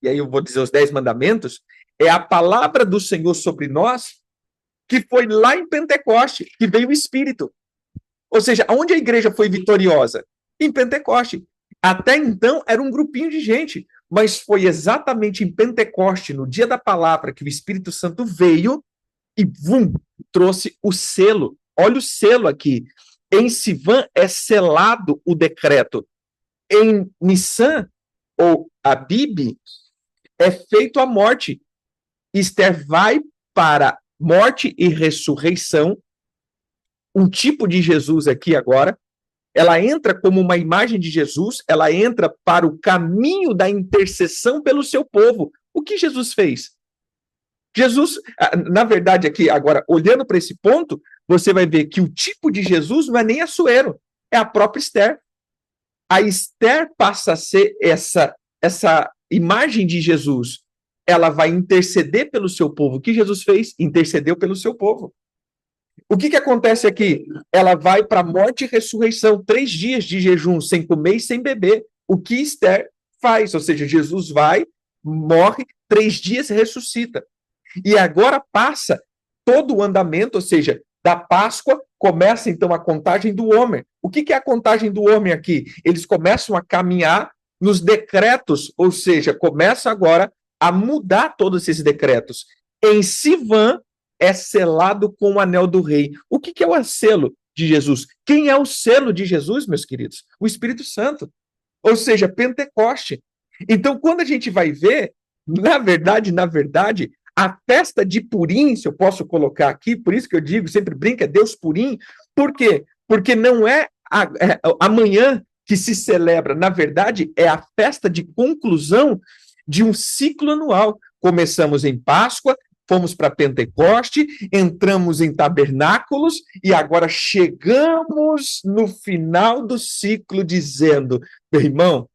e aí eu vou dizer os 10 mandamentos, é a palavra do Senhor sobre nós, que foi lá em Pentecoste, que veio o Espírito. Ou seja, onde a igreja foi vitoriosa? Em Pentecoste. Até então era um grupinho de gente, mas foi exatamente em Pentecoste, no dia da palavra, que o Espírito Santo veio e trouxe o selo. Olha o selo aqui. Em Sivan é selado o decreto. Em Nissan, ou Abib, é feito a morte. Ester vai para morte e ressurreição, um tipo de Jesus aqui agora. Ela entra como uma imagem de Jesus, ela entra para o caminho da intercessão pelo seu povo. O que Jesus fez? Jesus, na verdade, aqui, agora, olhando para esse ponto, você vai ver que o tipo de Jesus não é nem Assuero, é a própria Ester. A Ester passa a ser essa imagem de Jesus. Ela vai interceder pelo seu povo. O que Jesus fez? Intercedeu pelo seu povo. O que acontece aqui? Ela vai para morte e ressurreição, 3 dias de jejum, sem comer e sem beber. O que Ester faz? Ou seja, Jesus vai, morre, 3 dias ressuscita. E agora passa todo o andamento, ou seja, da Páscoa, começa então a contagem do homem. O que é a contagem do homem aqui? Eles começam a caminhar nos decretos, ou seja, começa agora a mudar todos esses decretos. Em Sivan é selado com o anel do rei. O que é o selo de Jesus? Quem é o selo de Jesus, meus queridos? O Espírito Santo. Ou seja, Pentecoste. Então, quando a gente vai ver, na verdade, a festa de Purim, se eu posso colocar aqui, por isso que eu digo, sempre brinca, é Deus Purim. Por quê? Porque não é amanhã que se celebra, na verdade, é a festa de conclusão de um ciclo anual. Começamos em Páscoa, fomos para Pentecoste, entramos em tabernáculos e agora chegamos no final do ciclo dizendo, meu irmão,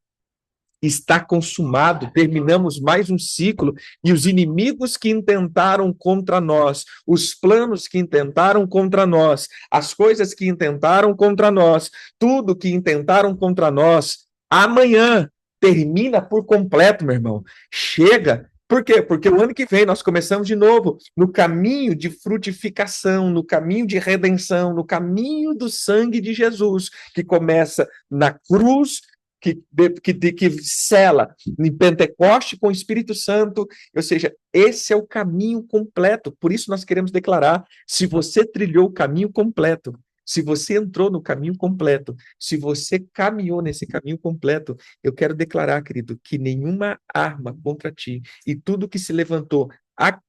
está consumado, terminamos mais um ciclo e os inimigos que intentaram contra nós, os planos que intentaram contra nós, as coisas que intentaram contra nós, tudo que intentaram contra nós, amanhã termina por completo, meu irmão. Chega. Por quê? Porque o ano que vem nós começamos de novo no caminho de frutificação, no caminho de redenção, no caminho do sangue de Jesus, que começa na cruz, que sela em Pentecoste com o Espírito Santo. Ou seja, esse é o caminho completo. Por isso nós queremos declarar: se você trilhou o caminho completo, se você entrou no caminho completo, se você caminhou nesse caminho completo, eu quero declarar, querido, que nenhuma arma contra ti e tudo que se levantou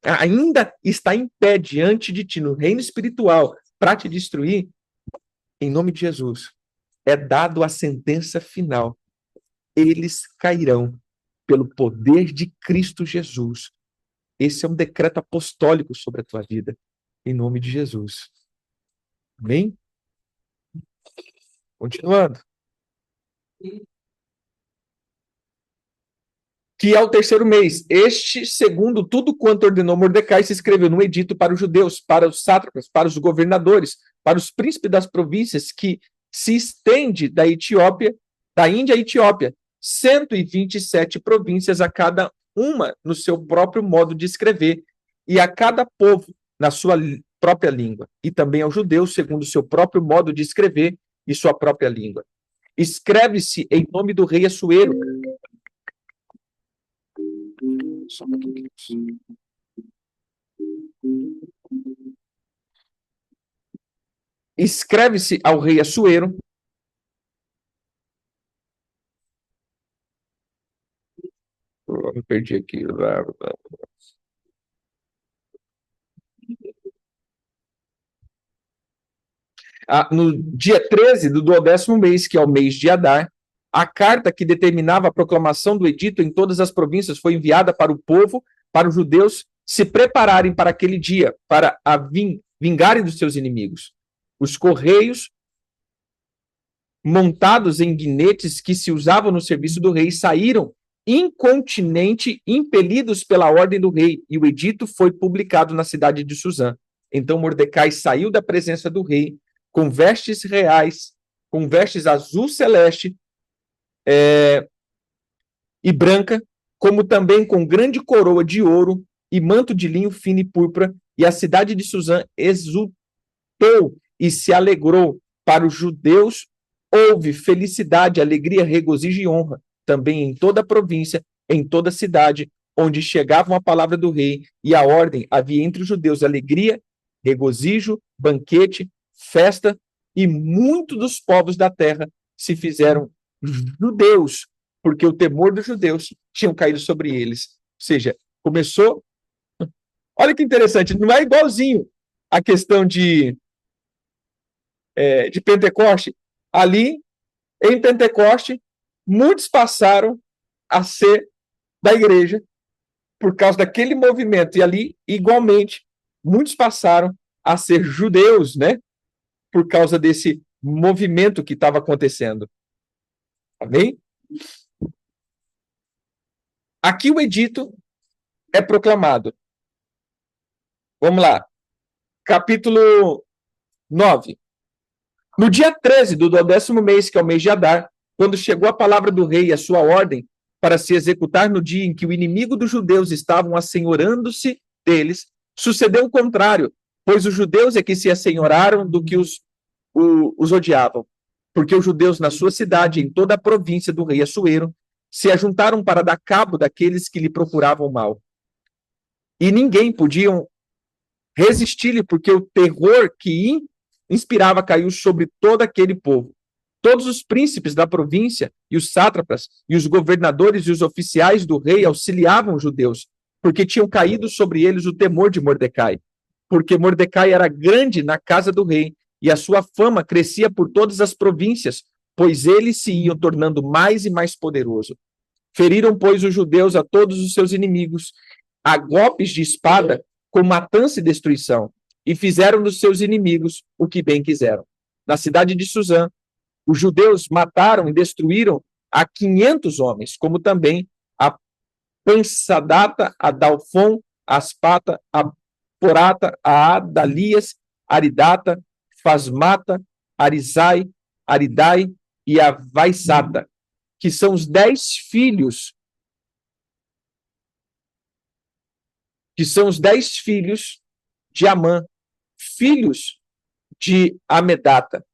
ainda está em pé diante de ti no reino espiritual para te destruir, em nome de Jesus, é dado a sentença final. Eles cairão pelo poder de Cristo Jesus. Esse é um decreto apostólico sobre a tua vida, em nome de Jesus. Amém? Continuando. Que ao terceiro mês, este, segundo tudo quanto ordenou Mordecai, se escreveu no edito para os judeus, para os sátrapas, para os governadores, para os príncipes das províncias, que se estende da Etiópia, da Índia à Etiópia, 127 províncias, a cada uma no seu próprio modo de escrever, e a cada povo na sua própria língua, e também aos judeus, segundo o seu próprio modo de escrever e sua própria língua. Escreve-se em nome do rei Assuero. Só um pouquinho. Escreve-se ao rei Assuero. Eu me perdi aqui. No dia 13 do 12º mês, que é o mês de Adar, a carta que determinava a proclamação do edito em todas as províncias foi enviada para o povo, para os judeus se prepararem para aquele dia, para vingarem dos seus inimigos. Os correios, montados em guinetes que se usavam no serviço do rei, saíram incontinenti, impelidos pela ordem do rei, e o edito foi publicado na cidade de Suzã. Então Mordecai saiu da presença do rei, com vestes reais, com vestes azul celeste e branca, como também com grande coroa de ouro e manto de linho fino e púrpura, e a cidade de Suzã exultou e se alegrou. Para os judeus houve felicidade, alegria, regozijo e honra, também em toda a província, em toda a cidade, onde chegavam a palavra do rei e a ordem, havia entre os judeus alegria, regozijo, banquete, festa, e muitos dos povos da terra se fizeram judeus, porque o temor dos judeus tinha caído sobre eles. Ou seja, começou... Olha que interessante, não é igualzinho a questão de Pentecoste. Ali, em Pentecoste, muitos passaram a ser da igreja por causa daquele movimento. E ali, igualmente, muitos passaram a ser judeus, né? Por causa desse movimento que estava acontecendo. Amém? Aqui o edito é proclamado. Vamos lá. Capítulo 9. No dia 13 do 12º mês, que é o mês de Adar, quando chegou a palavra do rei e a sua ordem para se executar no dia em que o inimigo dos judeus estavam assenhorando-se deles, sucedeu o contrário, pois os judeus é que se assenhoraram do que os odiavam, porque os judeus na sua cidade, em toda a província do rei Assuero, se ajuntaram para dar cabo daqueles que lhe procuravam mal. E ninguém podia resistir-lhe, porque o terror que inspirava caiu sobre todo aquele povo. Todos os príncipes da província, e os sátrapas, e os governadores e os oficiais do rei auxiliavam os judeus, porque tinham caído sobre eles o temor de Mordecai. Porque Mordecai era grande na casa do rei, e a sua fama crescia por todas as províncias, pois eles se iam tornando mais e mais poderoso. Feriram, pois, os judeus a todos os seus inimigos, a golpes de espada, com matança e destruição, e fizeram dos seus inimigos o que bem quiseram. Na cidade de Suzã, os judeus mataram e destruíram a 500 homens, como também a Pansadata, a Dalfon, a Aspata, a Porata, a Adalias, Aridata, Fasmata, Arizai, Aridai e a Vaisata, que são os 10 filhos, de Amã, filhos de Amedata,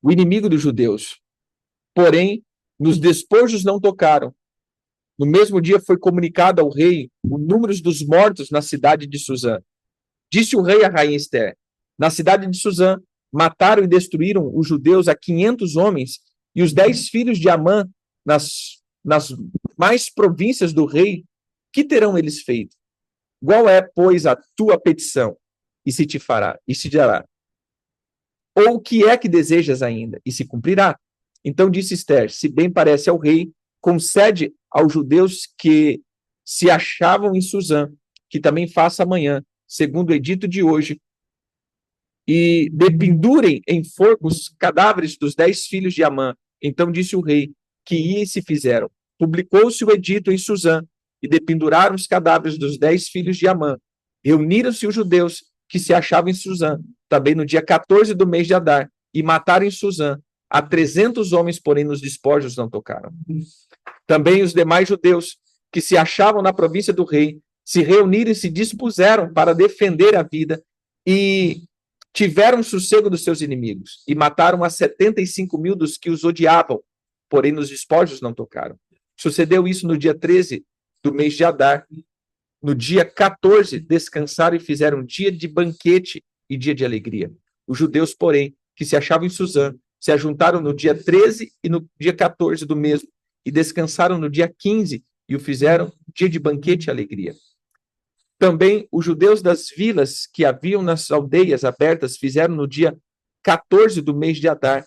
o inimigo dos judeus. porém, nos despojos não tocaram. No mesmo dia foi comunicado ao rei o número dos mortos na cidade de Suzã. Disse o rei à rainha Ester: na cidade de Suzã, mataram e destruíram os judeus a 500 homens, e os 10 filhos de Amã nas mais províncias do rei. Que terão eles feito? Qual é, pois, a tua petição? E se te fará, e se dará. Ou o que é que desejas ainda? E se cumprirá. Então disse Ester: se bem parece ao rei, concede aos judeus que se achavam em Suzã, que também faça amanhã, segundo o edito de hoje, e dependurem em fogo os cadáveres dos 10 filhos de Amã. Então disse o rei que ia e se fizeram. Publicou-se o edito em Suzã, e dependuraram os cadáveres dos 10 filhos de Amã. Reuniram-se os judeus que se achavam em Suzã, também no dia 14 do mês de Adar, e mataram em Suzã a 300 homens, porém nos despojos não tocaram. Também os demais judeus que se achavam na província do rei se reuniram e se dispuseram para defender a vida e tiveram sossego dos seus inimigos e mataram a 75.000 dos que os odiavam, porém nos despojos não tocaram. Sucedeu isso no dia 13 do mês de Adar. No dia 14 descansaram e fizeram dia de banquete e dia de alegria. Os judeus, porém, que se achavam em Suzã, se ajuntaram no dia 13 e no dia 14 do mesmo, e descansaram no dia 15 e o fizeram dia de banquete e alegria. Também os judeus das vilas que haviam nas aldeias abertas fizeram no dia 14 do mês de Adar,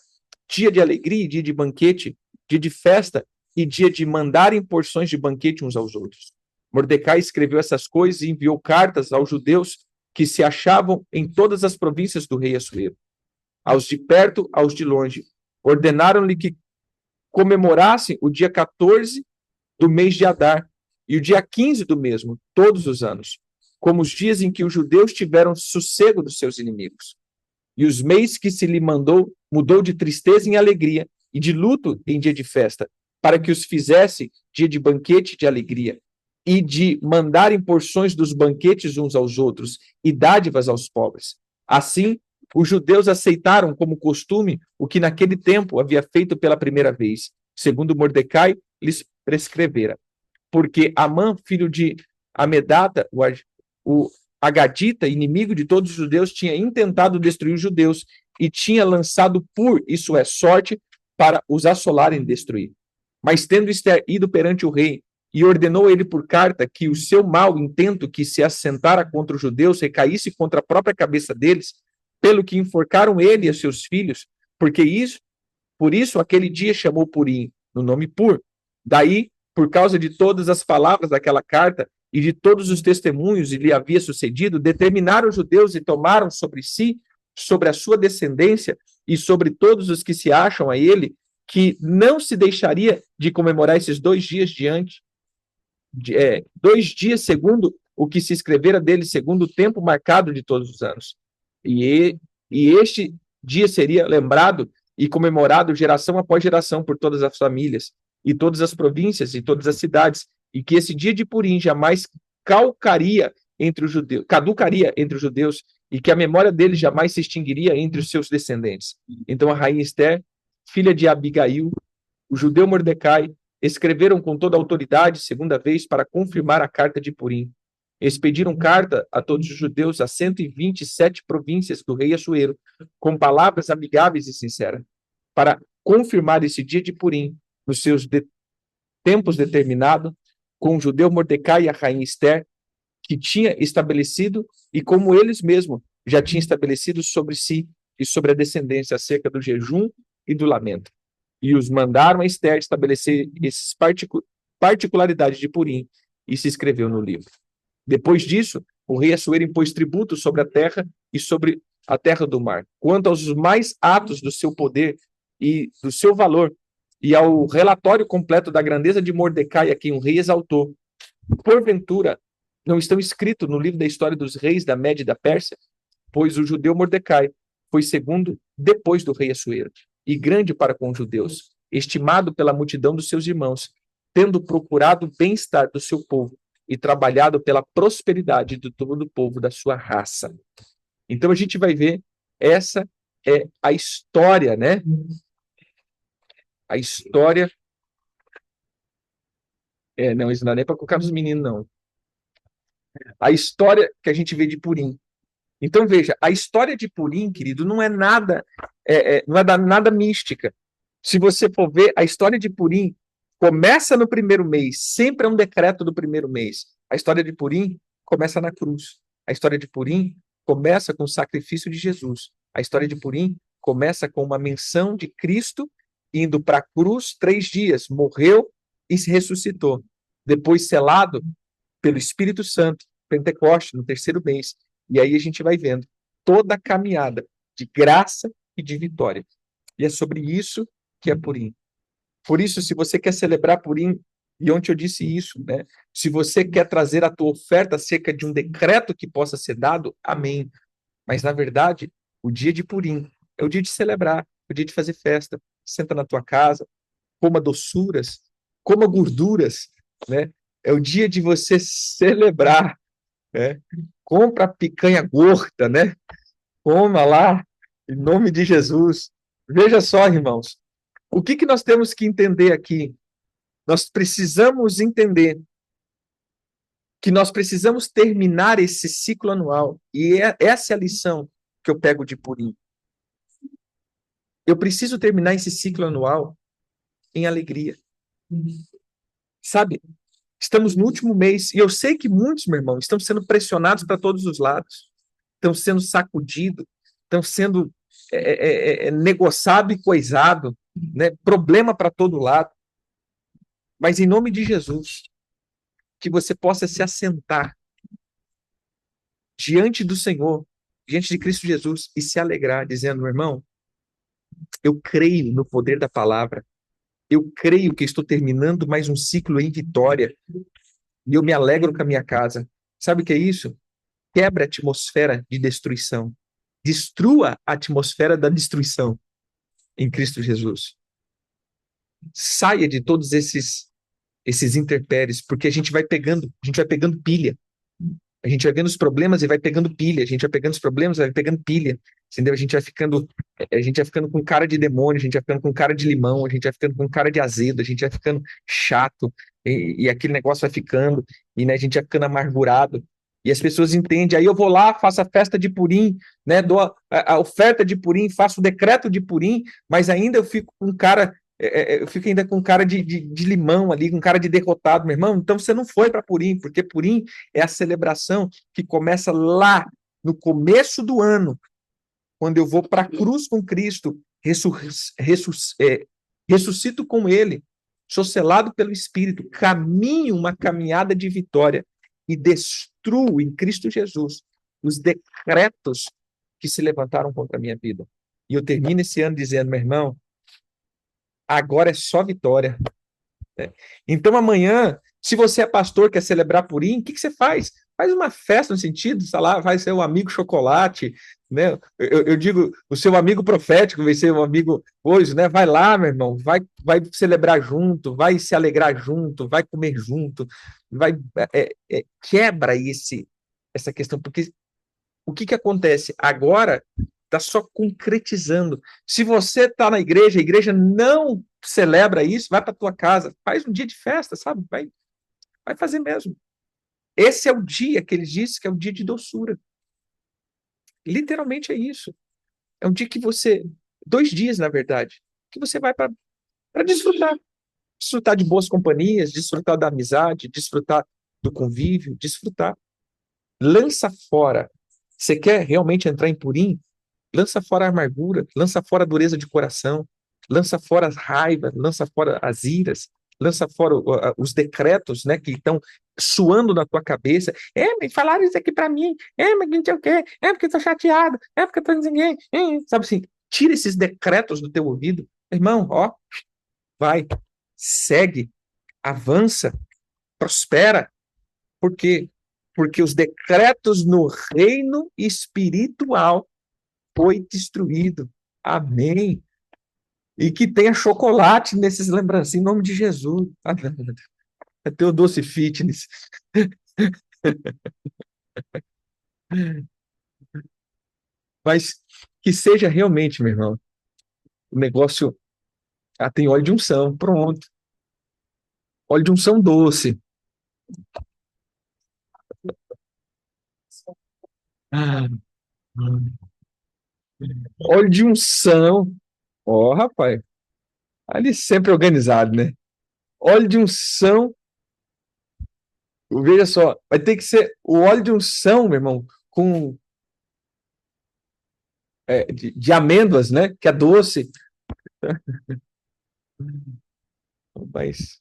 dia de alegria e dia de banquete, dia de festa e dia de mandarem porções de banquete uns aos outros. Mordecai escreveu essas coisas e enviou cartas aos judeus que se achavam em todas as províncias do rei Assuero, aos de perto, aos de longe. Ordenaram-lhe que comemorassem o dia 14 do mês de Adar e o dia 15 do mesmo, todos os anos, como os dias em que os judeus tiveram sossego dos seus inimigos. E os meses que se lhe mudou de tristeza em alegria e de luto em dia de festa, para que os fizesse dia de banquete e de alegria, e de mandarem porções dos banquetes uns aos outros e dádivas aos pobres. Assim, os judeus aceitaram como costume o que naquele tempo havia feito pela primeira vez, segundo Mordecai lhes prescrevera. Porque Amã, filho de Amedata, o Agadita, inimigo de todos os judeus, tinha intentado destruir os judeus e tinha lançado isso é, sorte, para os assolarem e destruir. Mas tendo Ester ido perante o rei, e ordenou ele por carta que o seu mau intento que se assentara contra os judeus recaísse contra a própria cabeça deles, pelo que enforcaram ele e seus filhos, por isso aquele dia chamou Purim, no nome Pur. Daí, por causa de todas as palavras daquela carta e de todos os testemunhos que lhe havia sucedido, determinaram os judeus e tomaram sobre si, sobre a sua descendência e sobre todos os que se acham a ele, que não se deixaria de comemorar esses 2 dias 2 dias segundo o que se escrevera dele, segundo o tempo marcado de todos os anos. E este dia seria lembrado e comemorado geração após geração por todas as famílias e todas as províncias e todas as cidades, e que esse dia de Purim jamais caducaria entre os judeus, e que a memória dele jamais se extinguiria entre os seus descendentes. Então a rainha Ester, filha de Abigail, o judeu Mordecai, escreveram com toda a autoridade, segunda vez, para confirmar a carta de Purim. Expediram carta a todos os judeus, a 127 províncias do rei Assuero, com palavras amigáveis e sinceras, para confirmar esse dia de Purim, nos seus tempos determinados, com o judeu Mordecai e a rainha Ester, que tinha estabelecido, e como eles mesmos já tinham estabelecido sobre si e sobre a descendência, acerca do jejum e do lamento. E os mandaram a Ester estabelecer essas particularidades de Purim, e se escreveu no livro. Depois disso, o rei Assuero impôs tributo sobre a terra e sobre a terra do mar, quanto aos mais atos do seu poder e do seu valor, e ao relatório completo da grandeza de Mordecai, a quem o rei exaltou. Porventura, não estão escritos no livro da história dos reis da Média e da Pérsia? Pois o judeu Mordecai foi segundo depois do rei Assuero, e grande para com os judeus, estimado pela multidão dos seus irmãos, tendo procurado o bem-estar do seu povo e trabalhado pela prosperidade de todo o povo da sua raça. Então a gente vai ver, essa é a história, né? A história. Não, isso não dá nem para colocar nos meninos, não. A história que a gente vê de Purim. Então, veja, a história de Purim, querido, não é nada, não é nada mística. Se você for ver, a história de Purim começa no primeiro mês, sempre é um decreto do primeiro mês. A história de Purim começa na cruz. A história de Purim começa com o sacrifício de Jesus. A história de Purim começa com uma menção de Cristo indo para a cruz 3 dias, morreu e se ressuscitou. Depois selado pelo Espírito Santo, Pentecoste, no terceiro mês. E aí a gente vai vendo toda a caminhada de graça e de vitória. E é sobre isso que é Purim. Por isso, se você quer celebrar Purim, e ontem eu disse isso, né? Se você quer trazer a tua oferta acerca de um decreto que possa ser dado, amém. Mas, na verdade, o dia de Purim é o dia de celebrar, é o dia de fazer festa. Senta na tua casa, coma doçuras, coma gorduras, né? É o dia de você celebrar, né? Compra picanha gorda, né? Coma lá, em nome de Jesus. Veja só, irmãos, o que nós temos que entender aqui? Nós precisamos entender que nós precisamos terminar esse ciclo anual. E essa é a lição que eu pego de Purim. Eu preciso terminar esse ciclo anual em alegria. Sabe? Estamos no último mês e eu sei que muitos, meu irmão, estão sendo pressionados para todos os lados, estão sendo sacudidos, estão sendo negociado e coisado, né? Problema para todo lado. Mas em nome de Jesus, que você possa se assentar diante do Senhor, diante de Cristo Jesus e se alegrar, dizendo, meu irmão, eu creio no poder da palavra, eu creio que estou terminando mais um ciclo em vitória e eu me alegro com a minha casa. Sabe o que é isso? Quebra a atmosfera de destruição. Destrua a atmosfera da destruição em Cristo Jesus. Saia de todos esses intempéries, porque a gente vai pegando pilha. A gente vai vendo os problemas e vai pegando pilha. A gente vai pegando os problemas e vai pegando pilha. Entendeu? A gente vai ficando com cara de demônio, a gente vai ficando com cara de limão, a gente vai ficando com cara de azedo, a gente vai ficando chato, e aquele negócio vai ficando, e né, a gente vai ficando amargurado. E as pessoas entendem. Aí eu vou lá, faço a festa de Purim, né, dou a oferta de Purim, faço o decreto de Purim, mas ainda eu fico com cara eu fico ainda com cara de limão ali, com cara de derrotado, meu irmão. Então você não foi para Purim, porque Purim é a celebração que começa lá no começo do ano, quando eu vou para a cruz com Cristo, ressuscito com Ele, sou selado pelo Espírito, caminho uma caminhada de vitória e destruo em Cristo Jesus os decretos que se levantaram contra a minha vida. E eu termino esse ano dizendo, meu irmão, agora é só vitória. Então, amanhã, se você é pastor, quer celebrar Purim, o que você faz? Faz uma festa no sentido, sei lá, vai ser um amigo chocolate, né? Eu digo, o seu amigo profético vai ser um amigo hoje, né? Vai lá, meu irmão, vai celebrar junto, vai se alegrar junto, vai comer junto, vai quebra essa questão, porque o que acontece? Agora está só concretizando. Se você está na igreja, a igreja não celebra isso, vai para tua casa, faz um dia de festa, sabe? Vai fazer mesmo. Esse é o dia que ele disse que é o dia de doçura. Literalmente é isso. É um dia que você, 2 dias, na verdade, que você vai para desfrutar. Desfrutar de boas companhias, desfrutar da amizade, desfrutar do convívio, desfrutar. Lança fora. Você quer realmente entrar em Purim? Lança fora a amargura, lança fora a dureza de coração, lança fora as raivas, lança fora as iras, lança fora os decretos, né, que estão suando na tua cabeça. Me falaram isso aqui para mim. Mas não sei o quê. Porque eu tô chateado. Porque eu tô ninguém. Sabe assim, tira esses decretos do teu ouvido. Irmão, ó, vai, segue, avança, prospera. Por quê? Porque os decretos no reino espiritual foi destruído. Amém. E que tenha chocolate nesses lembranças, em nome de Jesus. É teu doce fitness. Mas que seja realmente, meu irmão, um negócio Ah, tem óleo de unção, pronto. Óleo de unção doce. Ah, óleo de unção. Ó, rapaz. Ali sempre organizado, né? Óleo de unção. Veja só, vai ter que ser o óleo de unção, meu irmão, com de amêndoas, né? Que é doce. Mas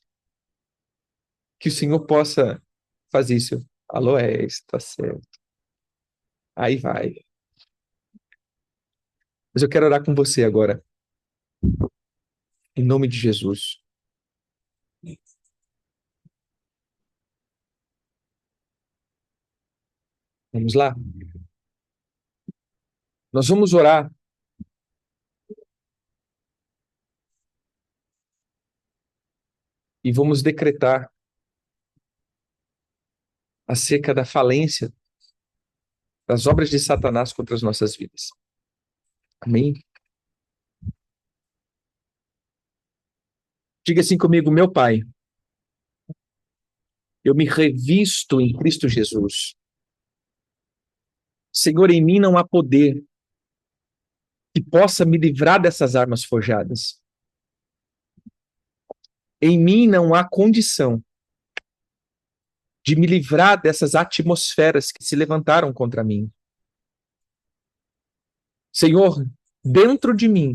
que o Senhor possa fazer isso. Aloés, tá certo. Aí vai. Mas eu quero orar com você agora, em nome de Jesus. Vamos lá? Nós vamos orar e vamos decretar acerca da falência das obras de Satanás contra as nossas vidas. Amém? Diga assim comigo, meu Pai, eu me revisto em Cristo Jesus. Senhor, em mim não há poder que possa me livrar dessas armas forjadas. Em mim não há condição de me livrar dessas atmosferas que se levantaram contra mim. Senhor, dentro de mim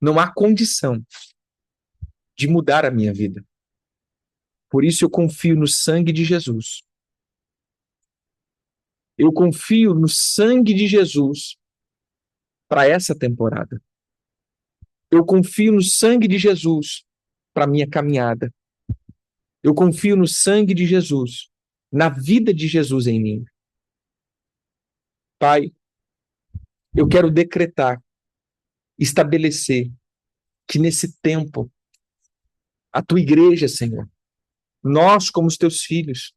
não há condição de mudar a minha vida. Por isso eu confio no sangue de Jesus. Eu confio no sangue de Jesus para essa temporada. Eu confio no sangue de Jesus para minha caminhada. Eu confio no sangue de Jesus, na vida de Jesus em mim. Pai, eu quero decretar, estabelecer que nesse tempo a tua igreja, Senhor, nós como os teus filhos,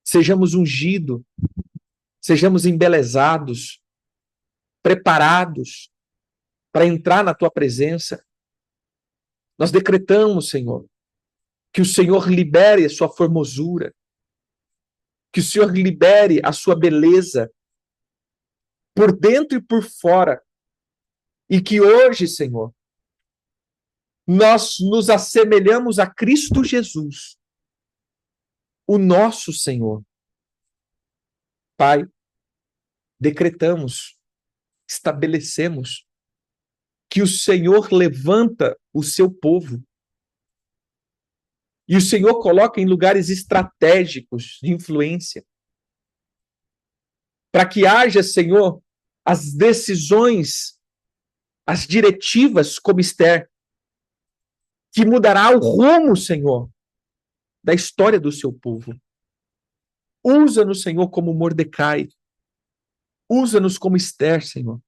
sejamos ungidos, sejamos embelezados, preparados para entrar na tua presença. Nós decretamos, Senhor, que o Senhor libere a sua formosura, que o Senhor libere a sua beleza por dentro e por fora, e que hoje, Senhor, nós nos assemelhamos a Cristo Jesus, o nosso Senhor. Pai, decretamos, estabelecemos que o Senhor levanta o seu povo e o Senhor coloca em lugares estratégicos de influência para que haja, Senhor, as decisões, as diretivas como Esther, que mudará o rumo, Senhor, da história do seu povo. Usa-nos, Senhor, como Mordecai. Usa-nos como Esther, Senhor,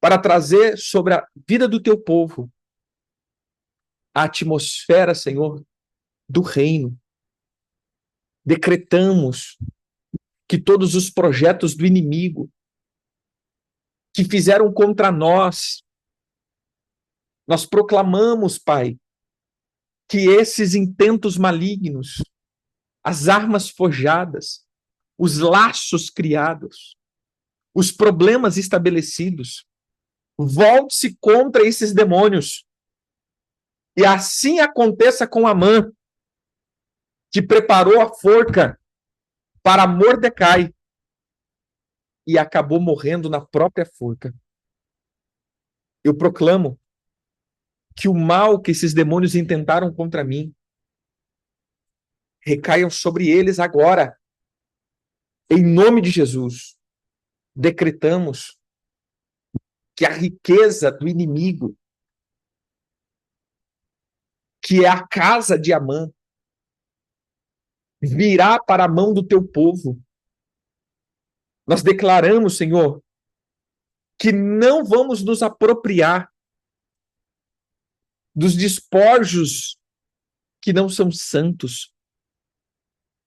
para trazer sobre a vida do teu povo a atmosfera, Senhor, do reino. Decretamos que todos os projetos do inimigo que fizeram contra nós, nós proclamamos, Pai, que esses intentos malignos, as armas forjadas, os laços criados, os problemas estabelecidos, volte-se contra esses demônios. E assim aconteça com Amã, que preparou a forca para Mordecai e acabou morrendo na própria forca. Eu proclamo que o mal que esses demônios intentaram contra mim recaiam sobre eles agora. Em nome de Jesus, decretamos que a riqueza do inimigo, que é a casa de Amã, virá para a mão do teu povo. Nós declaramos, Senhor, que não vamos nos apropriar dos despojos que não são santos,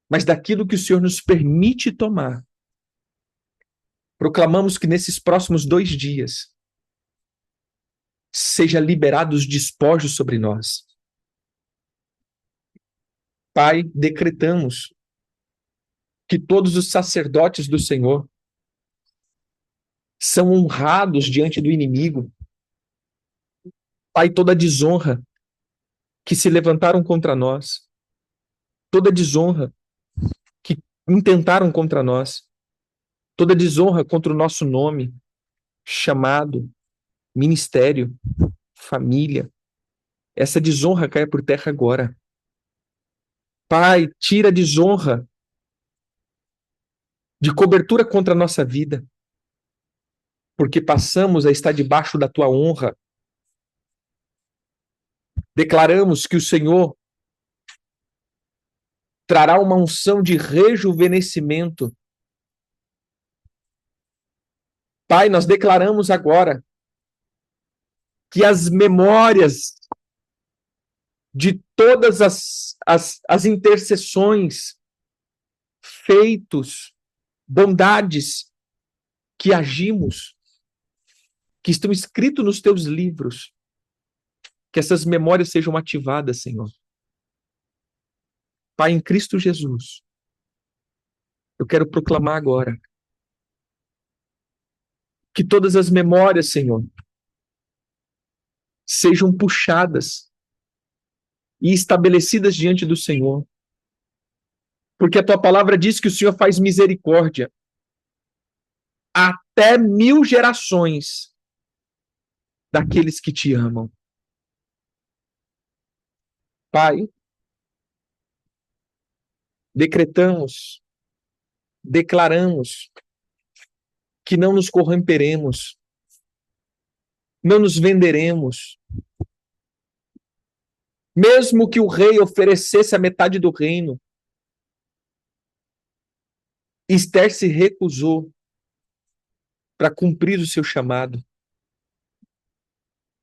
mas daquilo que o Senhor nos permite tomar. Proclamamos que nesses próximos 2 dias seja liberado os despojos sobre nós. Pai, decretamos que todos os sacerdotes do Senhor são honrados diante do inimigo. Pai, toda desonra que se levantaram contra nós, toda desonra que intentaram contra nós, toda desonra contra o nosso nome, chamado, ministério, família, essa desonra caia por terra agora. Pai, tira a desonra de cobertura contra a nossa vida, porque passamos a estar debaixo da tua honra. Declaramos que o Senhor trará uma unção de rejuvenescimento. Pai, nós declaramos agora que as memórias de todas as intercessões, feitos, bondades que agimos, que estão escritos nos teus livros, que essas memórias sejam ativadas, Senhor. Pai, em Cristo Jesus, eu quero proclamar agora que todas as memórias, Senhor, sejam puxadas e estabelecidas diante do Senhor. Porque a tua palavra diz que o Senhor faz misericórdia até 1000 gerações daqueles que te amam. Pai, decretamos, declaramos que não nos corromperemos, não nos venderemos. Mesmo que o rei oferecesse a metade do reino, Esther se recusou para cumprir o seu chamado.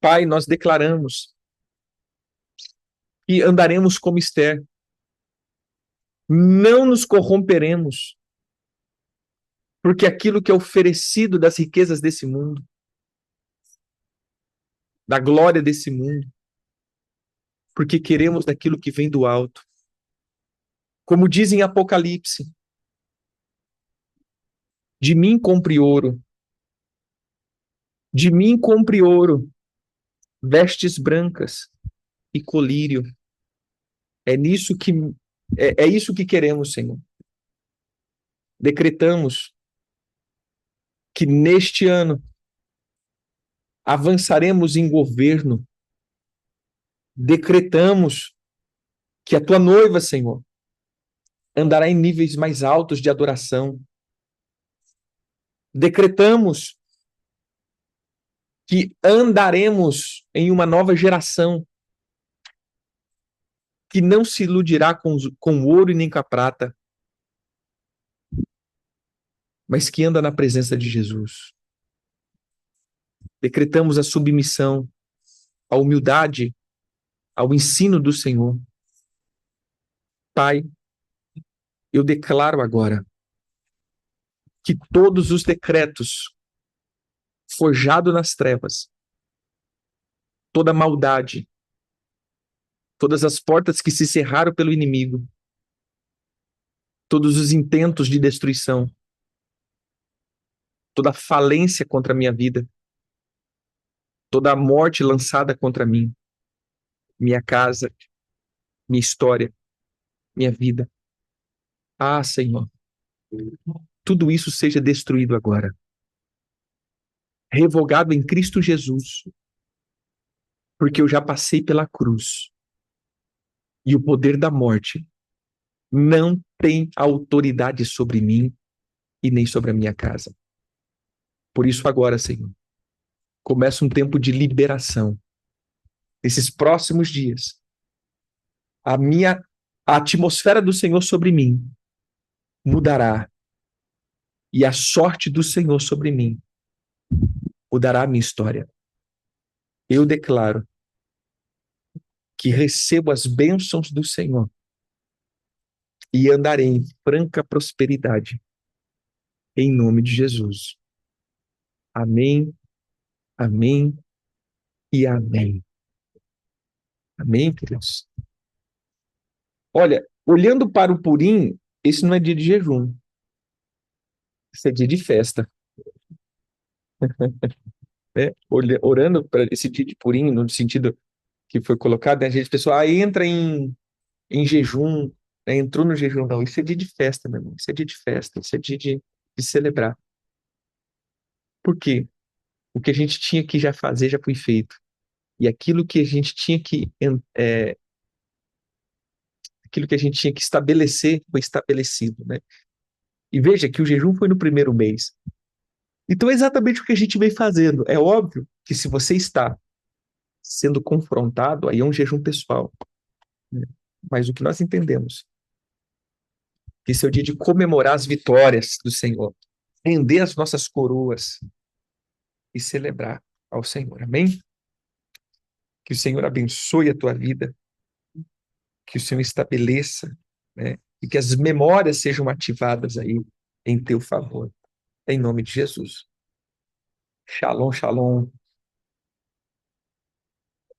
Pai, nós declaramos que andaremos como Esther, não nos corromperemos, porque aquilo que é oferecido das riquezas desse mundo, da glória desse mundo, porque queremos daquilo que vem do alto. Como diz em Apocalipse, de mim compre ouro, de mim compre ouro, vestes brancas e colírio. É isso que queremos, Senhor. Decretamos que neste ano avançaremos em governo. Decretamos que a tua noiva, Senhor, andará em níveis mais altos de adoração. Decretamos que andaremos em uma nova geração que não se iludirá com ouro e nem com a prata, mas que anda na presença de Jesus. Decretamos a submissão, a humildade, ao ensino do Senhor. Pai, eu declaro agora que todos os decretos forjados nas trevas, toda maldade, todas as portas que se cerraram pelo inimigo, todos os intentos de destruição, toda falência contra a minha vida, toda a morte lançada contra mim, minha casa, minha história, minha vida. Ah, Senhor, tudo isso seja destruído agora. Revogado em Cristo Jesus, porque eu já passei pela cruz. E o poder da morte não tem autoridade sobre mim e nem sobre a minha casa. Por isso agora, Senhor, começa um tempo de liberação. Nesses próximos dias, a atmosfera do Senhor sobre mim mudará. E a sorte do Senhor sobre mim mudará a minha história. Eu declaro que recebo as bênçãos do Senhor e andarei em franca prosperidade. Em nome de Jesus. Amém, amém e amém. Amém, queridos? Olha, olhando para o Purim, esse não é dia de jejum, esse é dia de festa, né? Orando para esse dia de Purim, no sentido que foi colocado, né? A gente, pessoal, entra em jejum, né? Entrou no jejum, não, isso é dia de festa, meu irmão, isso é dia de festa, isso é dia de celebrar. Por quê? O que a gente tinha que já fazer já foi feito. E aquilo que a gente tinha que estabelecer foi estabelecido, né? E veja que o jejum foi no primeiro mês. Então é exatamente o que a gente vem fazendo. É óbvio que se você está sendo confrontado, aí é um jejum pessoal, né? Mas o que nós entendemos, que esse é o dia de comemorar as vitórias do Senhor, render as nossas coroas e celebrar ao Senhor. Amém? Que o Senhor abençoe a tua vida, que o Senhor estabeleça, né? E que as memórias sejam ativadas aí em teu favor. Em nome de Jesus. Shalom, shalom.